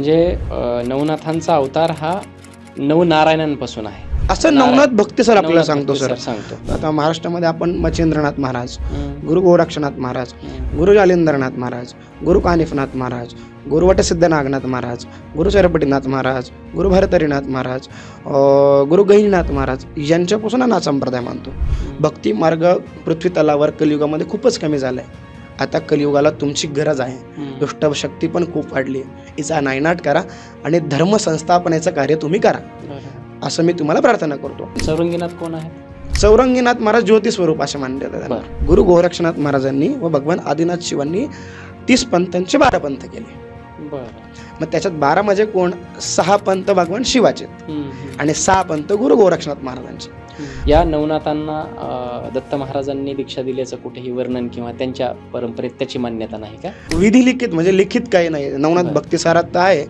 म्हणजे नवनाथांचा अवतार हा नवनारायणांपासून आहे असं नवनाथ भक्ती सर आपल्याला सांगतो सर. सांगतो. आता महाराष्ट्रामध्ये आपण मच्छिंद्रनाथ महाराज, गुरु गोरक्षनाथ महाराज, गुरु जालिंदरनाथ महाराज, गुरु कानिफनाथ महाराज, गुरु वटसिद्ध नागनाथ महाराज, गुरु चरपटीनाथ महाराज, गुरु भरतरीनाथ महाराज, गुरु गहिनीनाथ महाराज यांच्यापासून हा नाथ संप्रदाय मानतो. भक्ती मार्ग पृथ्वी तलावर कलियुगामध्ये खूपच कमी झालाय. आता कलियुगाला तुमची गरज आहे. दुष्ट शक्ती पण खूप वाढली आहे. हिचा नायनाट करा आणि धर्म संस्थापनेचं कार्य तुम्ही करा, असं मी तुम्हाला प्रार्थना करतो. चौरंगीनाथ कोण आहे? चौरंगीनाथ महाराज ज्योती स्वरूप असे मानले जातात. गुरु गोरक्षनाथ महाराजांनी व भगवान आदिनाथ शिवांनी 30 पंथांचे 12 पंथ केले. मग त्याच्यात 12 म्हणजे कोण? 6 पंथ भगवान शिवाचे आणि 6 पंथ गुरु गोरक्षनाथ महाराजांचे. या नवनाथांना दत्त महाराजांनी दीक्षा दिल्याचं कुठेही वर्णन किंवा त्यांच्या परंपरेत त्याची मान्यता नाही का? विधी लिखित म्हणजे लिखित काही नाही. नवनाथ भक्तिसारात आहे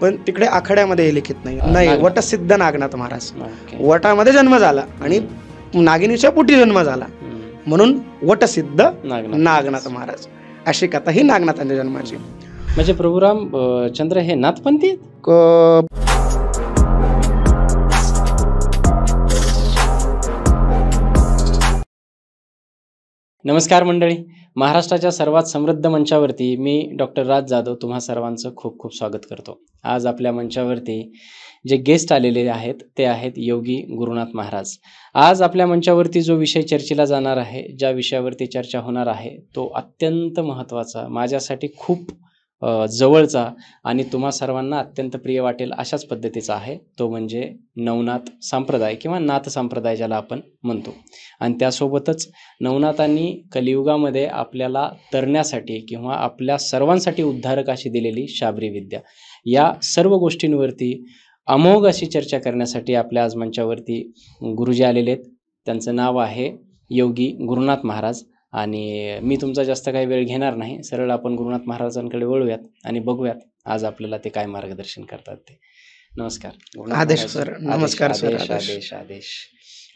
पण तिकडे आखाड्यामध्ये हे लिखित नाही. वटसिद्ध नागनाथ महाराज, वटामध्ये जन्म झाला आणि नागिनीच्या पोटी जन्म झाला म्हणून वटसिद्ध नागनाथ महाराज अशी कथा ही नागनाथांच्या जन्माची. म्हणजे प्रभुराम चंद्र हे नाथपंथी. नमस्कार मंडळी, महाराष्ट्राच्या सर्वात समृद्ध मंचावरती मी डॉक्टर राज जाधव तुम्हा सर्वांचं खूप खूप स्वागत करतो. आज आपल्या मंचावरती जे गेस्ट आलेले आहेत ते आहेत योगी गुरुनाथ महाराज. आज आपल्या मंचावरती जो विषय चर्चेला जाणार आहे, ज्या विषयावरती चर्चा होणार आहे तो अत्यंत महत्त्वाचा, माझ्यासाठी खूप जवळचा आणि तुम्हा सर्वांना अत्यंत प्रिय वाटेल अशाच पद्धतीचा आहे. तो म्हणजे नवनाथ संप्रदाय किंवा नाथ संप्रदाय ज्याला आपण म्हणतो. आणि त्यासोबतच नवनाथांनी कलियुगामध्ये आपल्याला तरण्यासाठी किंवा आपल्या सर्वांसाठी उद्धारक अशी दिलेली शाबरी विद्या, या सर्व गोष्टींवरती अमोघ अशी चर्चा करण्यासाठी आपल्या आज मंचावरती गुरुजी आलेले आहेत. त्यांचं नाव आहे योगी गुरुनाथ महाराज. आणि मी तुमचा जास्त काही वेळ घेणार नाही, सरळ आपण गुरुनाथ महाराजांकडे वळूयात आणि बघूयात आज आपल्याला ते काय मार्गदर्शन करतात ते. नमस्कार. आदेश सर. नमस्कार सर. आदेश आदेश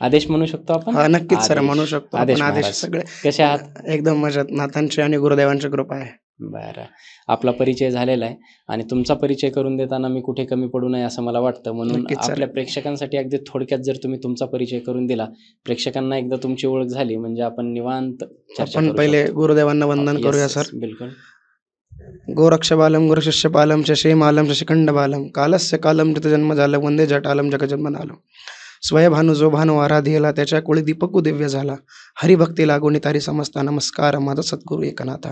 आदेश म्हणू शकतो आपण? नक्कीच सर, म्हणू शकतो. आदेश. सगळे कसे आहात? एकदम मजेत. नाथांची आणि गुरुदेवांची कृपा आहे. बरं, आपला परिचय झालेला आहे आणि तुमचा परिचय करून देताना मी कुठे कमी पडू नये असं मला वाटतं. म्हणून आपल्या प्रेक्षकांसाठी अगदी थोडक्यात जर तुम्ही तुमचा परिचय करून दिला, प्रेक्षकांना एकदा तुमची ओळख झाली म्हणजे आपण निवांत चर्चा करू. पहिले गुरुदेवांना वंदन करूया सर. बिलकुल. गोरक्षबालम गुरुशिष्यपालम शशीमालम शशिखंडबालम कालस्य कालम जन्म झालं वंदे जटालम जगजन्मनालम. स्वयभानु जो भानु आराधिला त्याच्या कुळी दीपकू दिव्य झाला. हरिभक्ती लागोनी तारी समजता नमस्कार माझा सद्गुरु एकनाथा.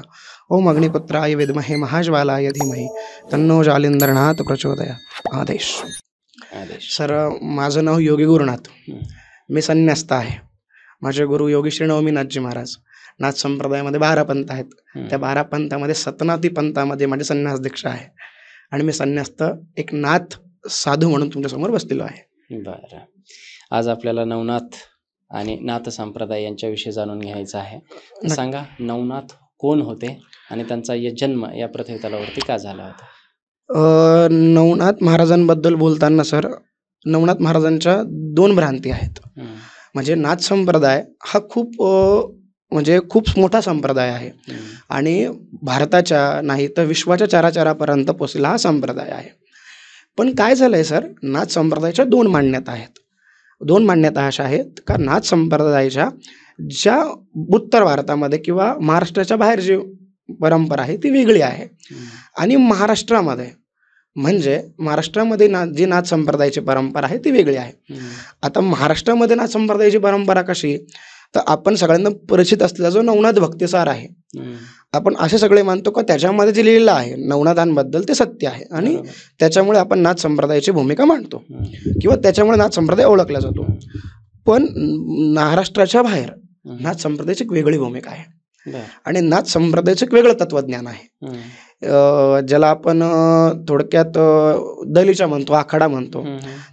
ओम अग्निपुत्राय विद्महे महाज्वालाय धीमहि तन्नो जालिंदरनाथ प्रचोदया. आदेश. सर, माझं नाव योगी गुरुनाथ. मी संन्यास्त आहे. माझे गुरु योगी श्री नवमीनाथजी महाराज. नाथ संप्रदायामध्ये 12 पंथ आहेत. त्या 12 पंथामध्ये सतनाथी पंथामध्ये माझी संन्यास दीक्षा आहे आणि मी संन्यास्त एक नाथ साधू म्हणून तुमच्यासमोर बसलेलो आहे. बरं, आज आपल्याला नवनाथ आणि नाथ संप्रदाय यांच्याविषयी जाणून घ्यायचं आहे. सांगा, नवनाथ कोण होते आणि त्यांचा जन्म या पृथ्वी तलावरती का झाला होता? नवनाथ महाराजांबद्दल बोलताना सर, नवनाथ महाराजांच्या 2 भ्रांती आहेत. म्हणजे नाथ संप्रदाय हा खूप मोठा संप्रदाय आहे आणि भारताच्या नाही तर विश्वाच्या चारापर्यंत पोचलेला हा संप्रदाय आहे. पण काय झालंय सर, नाथ संप्रदायाच्या 2 मान्यता आहेत. 2 मान्यता अशा आहेत का नाथ संप्रदायाच्या ज्या उत्तर भारतामध्ये किंवा महाराष्ट्राच्या बाहेर जी परंपरा आहे ती वेगळी आहे आणि महाराष्ट्रामध्ये जी नाथ संप्रदायाची परंपरा आहे ती वेगळी आहे. आता महाराष्ट्रामध्ये नाथ संप्रदायाची परंपरा कशी, तर आपण सगळ्यांना परिचित असलेला जो नवनाथ भक्तिसार आहे, आपण असे सगळे मानतो का त्याच्यामध्ये जे लिहिलेलं आहे नवनाथांबद्दल ते सत्य आहे आणि त्याच्यामुळे आपण नाथ संप्रदायाची भूमिका मांडतो किंवा त्याच्यामुळे नाथ संप्रदाय ओळखला जातो. पण महाराष्ट्राच्या बाहेर नाथ संप्रदायाची एक वेगळी भूमिका आहे आणि नाथ संप्रदायाचं एक वेगळं तत्वज्ञान आहे, ज्याला आपण थोडक्यात दलीचा म्हणतो, आखाडा म्हणतो.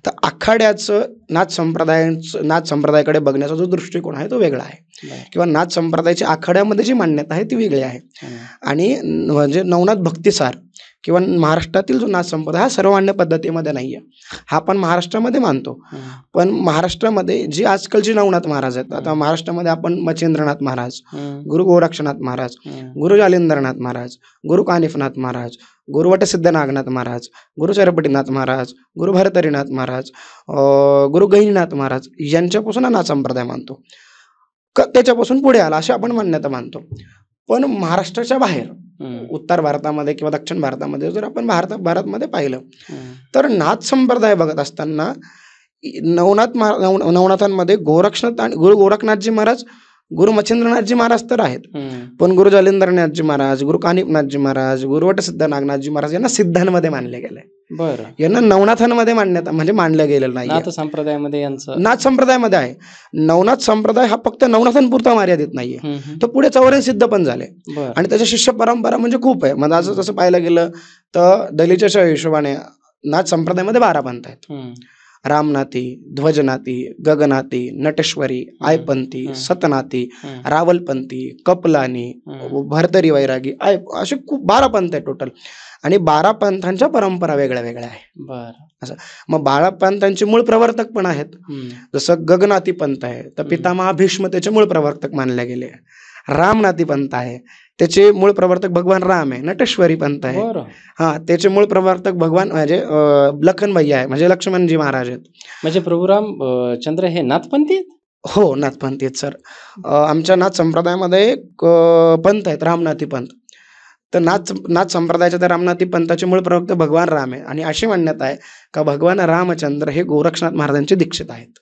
तर आखाड्याचं नाथ संप्रदायाकडे बघण्याचा जो दृष्टिकोन आहे तो वेगळा आहे किंवा नाथ संप्रदायाची आखाड्यामध्ये जी मान्यता आहे ती वेगळी आहे. आणि म्हणजे नवनाथ भक्तिसार किंवा महाराष्ट्रातील जो नाथ संप्रदाय हा सर्वमान्य पद्धतीमध्ये नाही आहे, हा आपण महाराष्ट्रामध्ये मानतो. पण महाराष्ट्रामध्ये जी आजकालची नवनाथ महाराज आहेत, आता महाराष्ट्रामध्ये आपण मच्छिंद्रनाथ महाराज, गुरु गोरक्षनाथ महाराज, गुरु जालिंदरनाथ महाराज, गुरु कानिफनाथ महाराज, गुरु वटसिद्ध नागनाथ महाराज, गुरु चरपटीनाथ महाराज, गुरु भरतरीनाथ महाराज, गुरु गहिनीनाथ महाराज यांच्यापासून हा नाथ संप्रदाय मानतो. त्याच्यापासून पुढे आला अशी आपण मान्यता मानतो. पण महाराष्ट्राच्या बाहेर उत्तर भारतामध्ये किंवा दक्षिण भारतामध्ये जर आपण भारतमध्ये पाहिलं तर नाथ संप्रदाय बघत असताना नवनाथांमध्ये गोरक्षनाथ आणि गुरु गोरखनाथजी महाराज, गुरु मच्छिंद्रनाथजी महाराज तर आहेत, पण गुरु जालिंदरनाथजी महाराज, गुरु कानिफनाथजी महाराज, गुरु वटसिद्ध नागनाथजी महाराज यांना सिद्धांमध्ये मानले गेले. बरं, यांना नवनाथांमध्ये मान्यता म्हणजे मानलं गेलेलं नाही. नाथ संप्रदायामध्ये यांचं नाथ संप्रदायामध्ये आहे. नवनाथ संप्रदाय हा फक्त नवनाथांपुरता मर्यादित नाहीये, तो पुढे चौऱ्यान सिद्ध पण झाले आणि त्याच्या शिष्य परंपरा म्हणजे खूप आहे. म्हणजे असं तसं पाहायला गेलं तर दलितच्या हिशोबाने नाथ संप्रदायामध्ये 12 पंथ आहेत. रामनाथी, ध्वजनाथी, गगनाथी, नटेश्वरी, आयपंथी, सतनाथी, रावलपंथी, कपलानी, भरतरी वैरागी, असे खूप 12 पंथ आहे टोटल. आणि 12 पंथांच्या परंपरा वेगळ्या वेगळ्या आहे. असं मग 12 पंथांचे मूळ प्रवर्तक पण आहेत. जसं गगनाथी पंथ आहे तर पितामह भीष्म त्याचे मूळ प्रवर्तक मानले गेले. रामनाथी पंथ आहे त्याचे मूळ प्रवर्तक भगवान राम आहे. नटेश्वरी पंथ आहे हा त्याचे मूळ प्रवर्तक भगवान म्हणजे लखन भैया आहे, म्हणजे लक्ष्मणजी महाराज आहेत. म्हणजे प्रभू राम चंद्र हे नाथपंथी आहेत? हो, नाथपंथी आहेत सर. आमच्या नाथ संप्रदायामध्ये पंथ आहेत रामनाथी पंथ. तर नाथ संप्रदायाच्या त्या रामनाथी पंथाचे मूळ प्रवर्तक भगवान राम आहे आणि अशी मान्यता आहे का भगवान रामचंद्र हे गोरक्षनाथ महाराजांचे दीक्षित आहेत.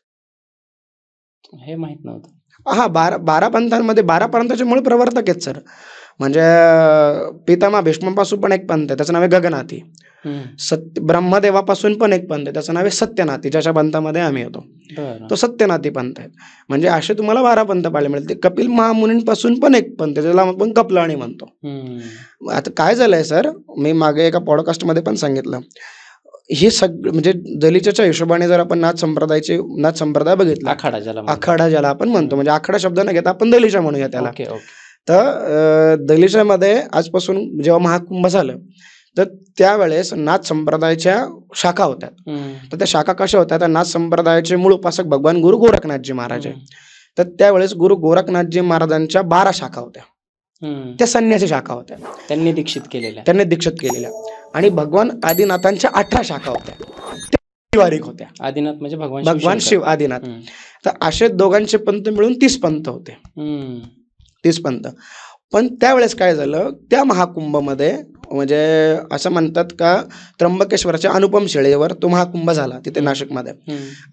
हे माहित नव्हतं. हा 12 पंथांमध्ये 12 पंथाचे मूळ प्रवर्तक आहेत सर. म्हणजे पितामह भीष्मापासून पण एक पंथ आहे त्याचं नाव आहे गगनाथी. ब्रह्मदेवापासून पण एक पंथ आहे त्याचं नाव आहे सत्यनाथी, ज्याच्या पंथामध्ये आम्ही येतो तो सत्यनाथी पंथ आहे. म्हणजे असे तुम्हाला 12 पंथ पाहायला मिळते. कपिल महामुनींपासून पण एक पंथ आहे ज्याला आपण कपलाणी म्हणतो. आता काय झालंय सर, मी मागे एका पॉडकास्टमध्ये पण सांगितलं, हे सगळं म्हणजे दलितच्या हिशोबाने जर आपण नाथ संप्रदाय बघितला, आखाडा ज्याला आपण म्हणतो, म्हणजे आखाडा शब्द न घेता आपण दलिचा म्हणूया त्याला. तर दलिच्यामध्ये आजपासून जेव्हा महाकुंभ झालं तर त्यावेळेस नाथ संप्रदायाच्या शाखा होत्या. तर त्या शाखा कशा होत्या, तर नाथ संप्रदायाचे मूळ उपासक भगवान गुरु गोरखनाथजी महाराज आहे. तर त्यावेळेस गुरु गोरखनाथजी महाराजांच्या 12 शाखा होत्या. त्या संन्यासी शाखा होत्या, त्यांनी दीक्षित केलेल्या. आणि भगवान आदिनाथांच्या 18 शाखा होत्या, वारिक होत्या. आदिनाथ म्हणजे भगवान शिव आदिनाथ. तर असे दोघांचे पंथ मिळून 30 पंथ होते. 30 पंथ. पण त्यावेळेस काय झालं, त्या महाकुंभमध्ये म्हणजे असं म्हणतात का त्र्यंबकेश्वरच्या अनुपम शिळेवर तो महाकुंभ झाला तिथे नाशिकमध्ये.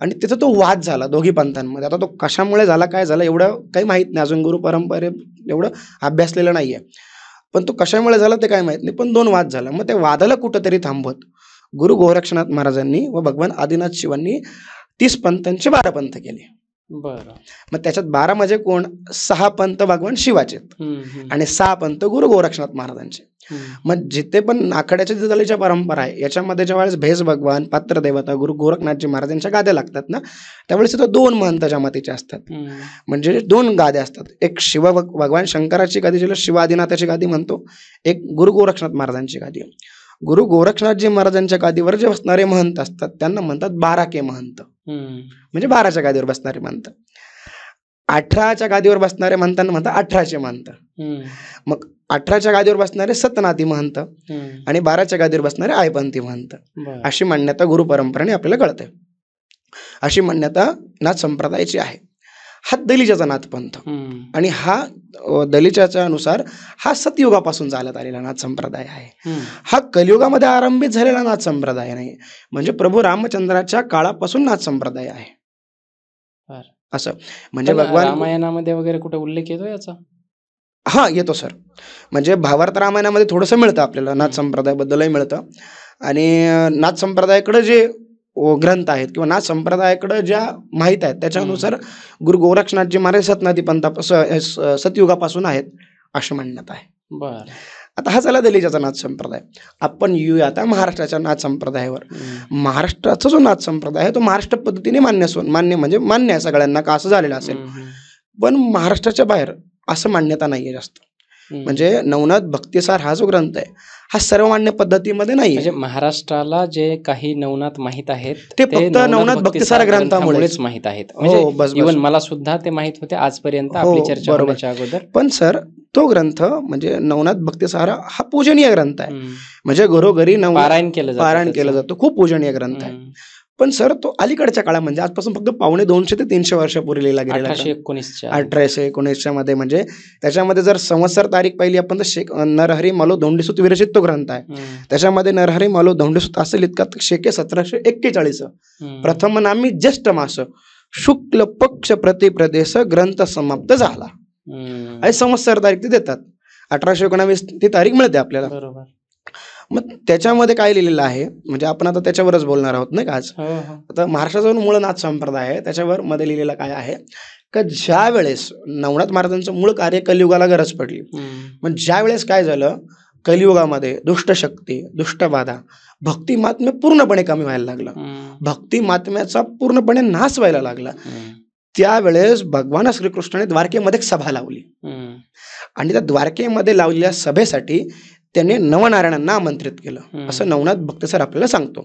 आणि तिथं तो वाद झाला दोघी पंथांमध्ये. आता तो कशामुळे झाला, काय झाला एवढं काही माहित नाही, अजून गुरु परंपरे एवढं अभ्यासलेलं नाहीये. पण तो कशामुळे झाला ते काय माहित नाही, पण 2 वाद झाला. मग त्या वादाला कुठंतरी थांबवत गुरु गोरक्षनाथ महाराजांनी व भगवान आदिनाथ शिवांनी 30 पंथांचे 12 पंथ केले. बरं. मग त्याच्यात 12 म्हणजे कोण, 6 पंथ भगवान शिवाचे आणि 6 पंथ गुरु गोरक्षनाथ महाराजांचे. मग जिथे पण आखाड्याच्या दलितच्या परंपरा आहे याच्यामध्ये ज्यावेळेस भेस भगवान, पात्र देवता गुरु गोरखनाथजी महाराजांच्या गाद्या लागतात ना, त्यावेळेस तिथं 2 महंत जमातीचे असतात. म्हणजे 2 गाद्या असतात. एक शिव भगवान शंकराची गादी ज्याला शिव आदिनाथाची गादी म्हणतो, एक गुरु गोरक्षनाथ महाराजांची गादी. गुरु गोरक्षनाथजी महाराजांच्या गादीवर जे बसणारे महंत असतात त्यांना म्हणतात 12K महंत, म्हणजे 12च्या गादीवर बसणारे महंत. 18च्या गादीवर बसणारे महंतांना म्हणतात 18चे महंत. मग 18च्या गादीवर बसणारे सतनाथी महंत आणि 12च्या गादीवर बसणारे आयपंथी महंत. अशी मान्यता गुरु परंपरेने आपल्याला कळते. अशी मान्यता नाथ संप्रदायाची आहे. हा दलिजाचा नाथपंथ आणि हा दलिजाच्या अनुसार हा सतयुगापासून चालत आलेला नाथ संप्रदाय आहे. हा कलियुगामध्ये आरंभित झालेला नाथ संप्रदाय नाही, म्हणजे प्रभू रामचंद्राच्या काळापासून नाथ संप्रदाय आहे. असं म्हणजे भगवान रामायणामध्ये वगैरे कुठे उल्लेख येतो याचा? हा येतो सर. म्हणजे भावार्थ रामायणामध्ये थोडंसं मिळतं आपल्याला, नाथ संप्रदायाबद्दलही मिळतं. आणि नाथ संप्रदायाकडे जे ग्रंथ आहेत किंवा नाथ संप्रदायाकडे ज्या माहीत आहेत त्याच्यानुसार गुरु गोरक्षनाथजी महाराज सतनाथी पंथा सतयुगापासून आहेत अशी मान्यता आहे. बरं. आता हा झाला दलिजाचा नाथ संप्रदाय. आपण येऊया आता महाराष्ट्राच्या नाथ संप्रदायावर. महाराष्ट्राचा जो नाथ संप्रदाय आहे तो महाराष्ट्र पद्धतीने मान्य आहे सगळ्यांना का असं झालेलं असेल, पण महाराष्ट्राच्या बाहेर असं मान्यता नाहीये जास्त. म्हणजे नवनाथ भक्तिसार हा जो ग्रंथ आहे हा सर्वमान्य पद्धतीमध्ये नाही म्हणजे महाराष्ट्राला जे काही नवनाथ माहीत आहेत ते फक्त नवनाथ भक्तिसार ग्रंथामुळेच माहीत आहेत. हो, म्हणजे बस इव्हन मला सुद्धा ते माहीत होते आजपर्यंत हो, आपली चर्चा बरोबर. होण्याच्या अगोदर. पण सर तो ग्रंथ म्हणजे नवनाथ भक्तिसार हा पूजनीय ग्रंथ आहे. म्हणजे घरोघरी पारायण केलं जातं पारायण केलं त्याचं. जातं, खूप पूजनीय ग्रंथ आहे. पण सर तो अलीकडच्या काळात म्हणजे आजपासून फक्त 250 ते 300 वर्षापूर्वी लिहिला गेलेला ग्रंथ. 1819च्या 1819च्या मध्ये. म्हणजे त्याच्यामध्ये जर संवत्सर तारीख पाहिली आपण तर नरहरी मालो धोंडीसूत विरचित तो ग्रंथ आहे. त्याच्यामध्ये नरहरी मालो धोंडीसूत असं लिहितात शेके 1741 प्रथम नामी ज्येष्ठ मास शुक्ल पक्ष प्रतिप्रदेश ग्रंथ समाप्त झाला. आणि संवत्सर तारीख ते देतात. 1819 ती तारीख मिळते आपल्याला. बरोबर. मग त्याच्यामध्ये काय लिहिलेलं आहे म्हणजे आपण आता त्याच्यावरच बोलणार आहोत नाही का आज. आता महाराष्ट्राचा जो मूळ नाथ संप्रदाय आहे त्याच्यावर मध्ये लिहिलेलं काय आहे का ज्या वेळेस नवनाथ महाराजांचं मूळ कार्य कलियुगाला गरज पडली. मग ज्या वेळेस काय झालं कलियुगामध्ये दुष्टशक्ती दुष्टबाधा भक्ती महात्म्य पूर्णपणे कमी व्हायला लागलं. भक्ती महात्म्याचा पूर्णपणे नाश व्हायला लागला. त्यावेळेस भगवान श्रीकृष्णाने द्वारकेमध्ये एक सभा लावली आणि त्या द्वारकेमध्ये लावलेल्या सभेसाठी त्याने नवनारायणांना आमंत्रित केलं असं नवनाथ भक्तिसार आपल्याला सांगतो.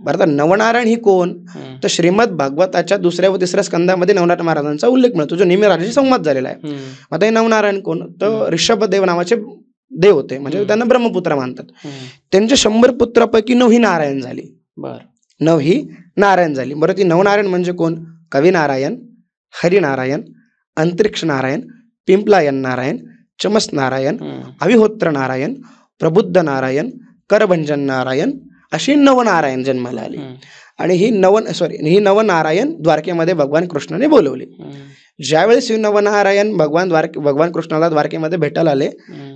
बरं, तर नवनारायण ही कोण तर श्रीमद भागवताच्या 2ऱ्या व 3ऱ्या स्कंदामध्ये नवनाथ महाराजांचा उल्लेख मिळतो जो नेहमी राजाशी संवाद झालेला आहे. आता हे नवनारायण कोण तर ऋषभदेव नावाचे देव होते म्हणजे त्यांना ब्रह्मपुत्र मानतात. त्यांच्या 100 पुत्रापैकी 9 ही नारायण झाली. 9 ही नारायण झाली. बरं, ती नवनारायण म्हणजे कोण कवी नारायण, हरिनारायण, अंतरिक्ष नारायण, पिंपलायन नारायण, चमस नारायण, अविहोत्र नारायण, प्रबुद्ध नारायण, करभंजन नारायण अशी नवनारायण जन्माला आली. आणि ही नवनारायण द्वारकेमध्ये भगवान कृष्णाने बोलवली. ज्यावेळेस ही नवनारायण भगवान कृष्णाला द्वारकेमध्ये भेटायला आले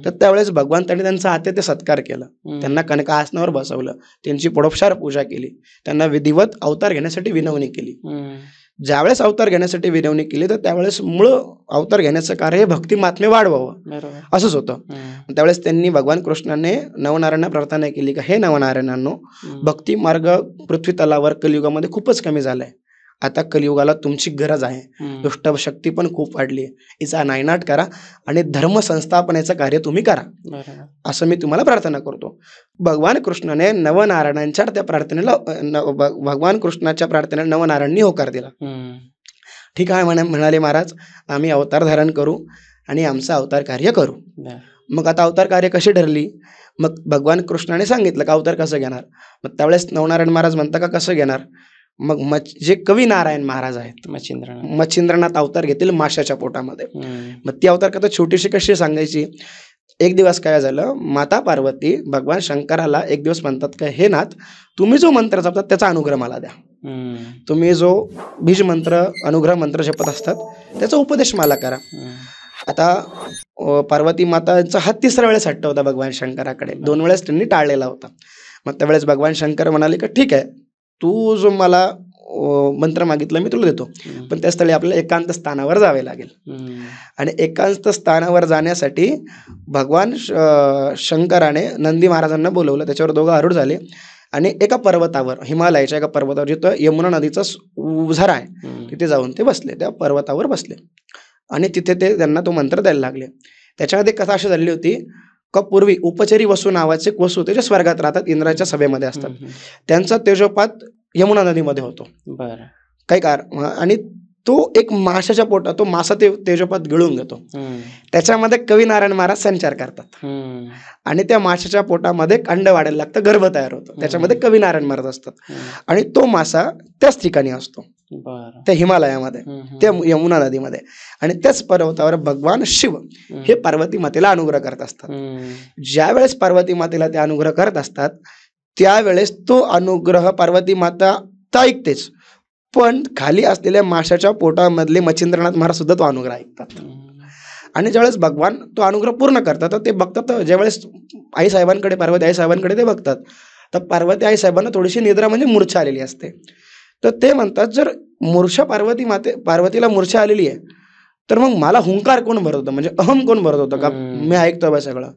तर त्यावेळेस भगवंतांनी त्यांचा आतिथ्य सत्कार केला. त्यांना कनकासनावर बसवलं, त्यांची परोपचार पूजा केली, त्यांना विधिवत अवतार घेण्यासाठी विनवणी केली. ज्यावेळेस अवतार घेण्यासाठी विनवणी केली तर त्यावेळेस मूळ अवतार घेण्याचं कार्य हे भक्ती महात्म्य वाढवावं असंच होतं. त्यावेळेस त्यांनी भगवान कृष्णाने नवनारायणांना प्रार्थना केली का हे नवनारायणांनो भक्ती मार्ग पृथ्वी तलावर कलियुगामध्ये खूपच कमी झालाय. आता कलियुगाला तुमची गरज आहे. दुष्ट शक्ती पण खूप वाढली आहे. हिचा नायनाट करा आणि धर्म संस्थापनेचं कार्य तुम्ही करा असं मी तुम्हाला प्रार्थना करतो. भगवान कृष्णाने नवनारायणांच्या त्या प्रार्थनेला भगवान कृष्णाच्या प्रार्थनेला नवनारायणांनी होकार दिला. ठीक आहे म्हणाले महाराज आम्ही अवतार धारण करू आणि आमचं अवतार कार्य करू. मग आता अवतार कार्य कशी ठरली मग भगवान कृष्णाने सांगितलं का अवतार कसं घेणार. मग त्यावेळेस नवनारायण महाराज म्हणता का कसं घेणार. मग जे कवी नारायण महाराज आहेत मच्छिंद्रनाथ अवतार घेतील माशाच्या पोटामध्ये. मग ती अवतार कथा छोटीशी कशी सांगायची. एक दिवस काय झालं माता पार्वती भगवान शंकराला एक दिवस म्हणतात का हे नाथ तुम्ही जो मंत्र जपतात त्याचा अनुग्रह मला द्या. तुम्ही जो बीज मंत्र अनुग्रह मंत्र जपत असतात त्याचा उपदेश मला करा. आता पार्वती माताचा हा 3ऱ्या वेळेस हट्ट होता भगवान शंकराकडे. 2 वेळेस त्यांनी टाळलेला होता. मग त्यावेळेस भगवान शंकर म्हणाले का ठीक आहे तू जो मला मंत्र मागितलं मी तुला देतो पण त्या स्थळी आपल्याला एकांत स्थानावर जावे लागेल. आणि एकांत स्थानावर जाण्यासाठी भगवान शंकराने नंदी महाराजांना बोलवलं. त्याच्यावर दोघं आरूढ झाले आणि एका पर्वतावर हिमालयाच्या एका पर्वतावर जिथं यमुना नदीचा झरा आहे तिथे जाऊन ते बसले. त्या पर्वतावर बसले आणि तिथे ते त्यांना तो मंत्र द्यायला लागले. त्याच्यामध्ये कथा अशी झाली होती का पूर्वी उपचरी वसू नावाचे वसू ते जे स्वर्गात राहतात इंद्राच्या सभेमध्ये असतात त्यांचा तेजोपात यमुना नदीमध्ये होतो. काही आणि तो एक माशाच्या पोटात तो मासा ते तेजोपात गिळून घेतो. त्याच्यामध्ये कवी नारायण महाराज संचार करतात आणि त्या माशाच्या पोटामध्ये अंड वाढायला लागतं गर्भ तयार होतो. त्याच्यामध्ये कवी नारायण महाराज असतात आणि तो मासा त्याच ठिकाणी असतो त्या हिमालयामध्ये त्या यमुना नदीमध्ये. आणि त्याच पर्वतावर भगवान शिव हे पार्वती मातेला अनुग्रह करत असतात. ज्या वेळेस पार्वती मातेला ते अनुग्रह करत असतात त्यावेळेस तो अनुग्रह पार्वती माता ऐकतेच पण खाली असलेल्या माशाच्या पोटामधले मच्छिंद्रनाथ महाराज सुद्धा तो अनुग्रह ऐकतात. आणि ज्यावेळेस भगवान तो अनुग्रह पूर्ण करतात ते बघतात. ज्यावेळेस आईसाहेबांकडे पार्वती आईसाहेबांकडे ते बघतात तर पार्वती आईसाहेबांना थोडीशी निद्रा म्हणजे मूर्छा आलेली असते. तर ते म्हणतात जर मूर्छा पार्वतीला मूर्छा आलेली आहे तर मग मला हुंकार कोण भरत होतं म्हणजे अहम कोण भरत होतं का मी ऐकतो बा सगळं.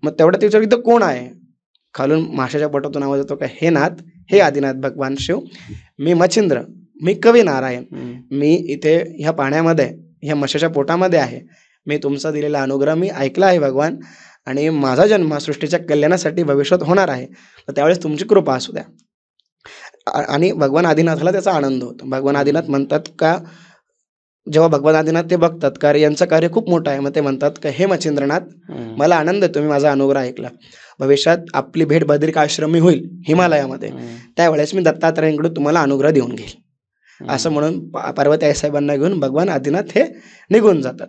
मग तेवढं तिच्या इथं कोण आहे खालून माशाच्या पोटातून आवाज येतो का हे नाथ हे आदिनाथ भगवान शिव मी मच्छिंद्र मी कवी नारायण मी इथे ह्या पाण्यामध्ये ह्या माशाच्या पोटामध्ये आहे. मी तुमचा दिलेला अनुग्रह मी ऐकला आहे भगवान, आणि माझा जन्म सृष्टीच्या कल्याणासाठी भविष्यात होणार आहे, तर त्यावेळेस तुमची कृपा असू द्या. आणि भगवान आदिनाथाला त्याचा आनंद होतो. भगवान आदिनाथ म्हणतात का, जेव्हा भगवान आदिनाथ ते बघतात का यांचं कार्य खूप मोठं आहे, मग ते म्हणतात का, हे मच्छिंद्रनाथ, मला आनंद आहे तुम्ही माझा अनुग्रह ऐकला. भविष्यात आपली भेट बद्रिकाश्रमी होईल हिमालयामध्ये, त्यावेळेस मी दत्तात्रयांकडे तुम्हाला अनुग्रह देऊन घेईल. असं म्हणून पार्वती आईसाहेबांना घेऊन भगवान आदिनाथ हे निघून जातात.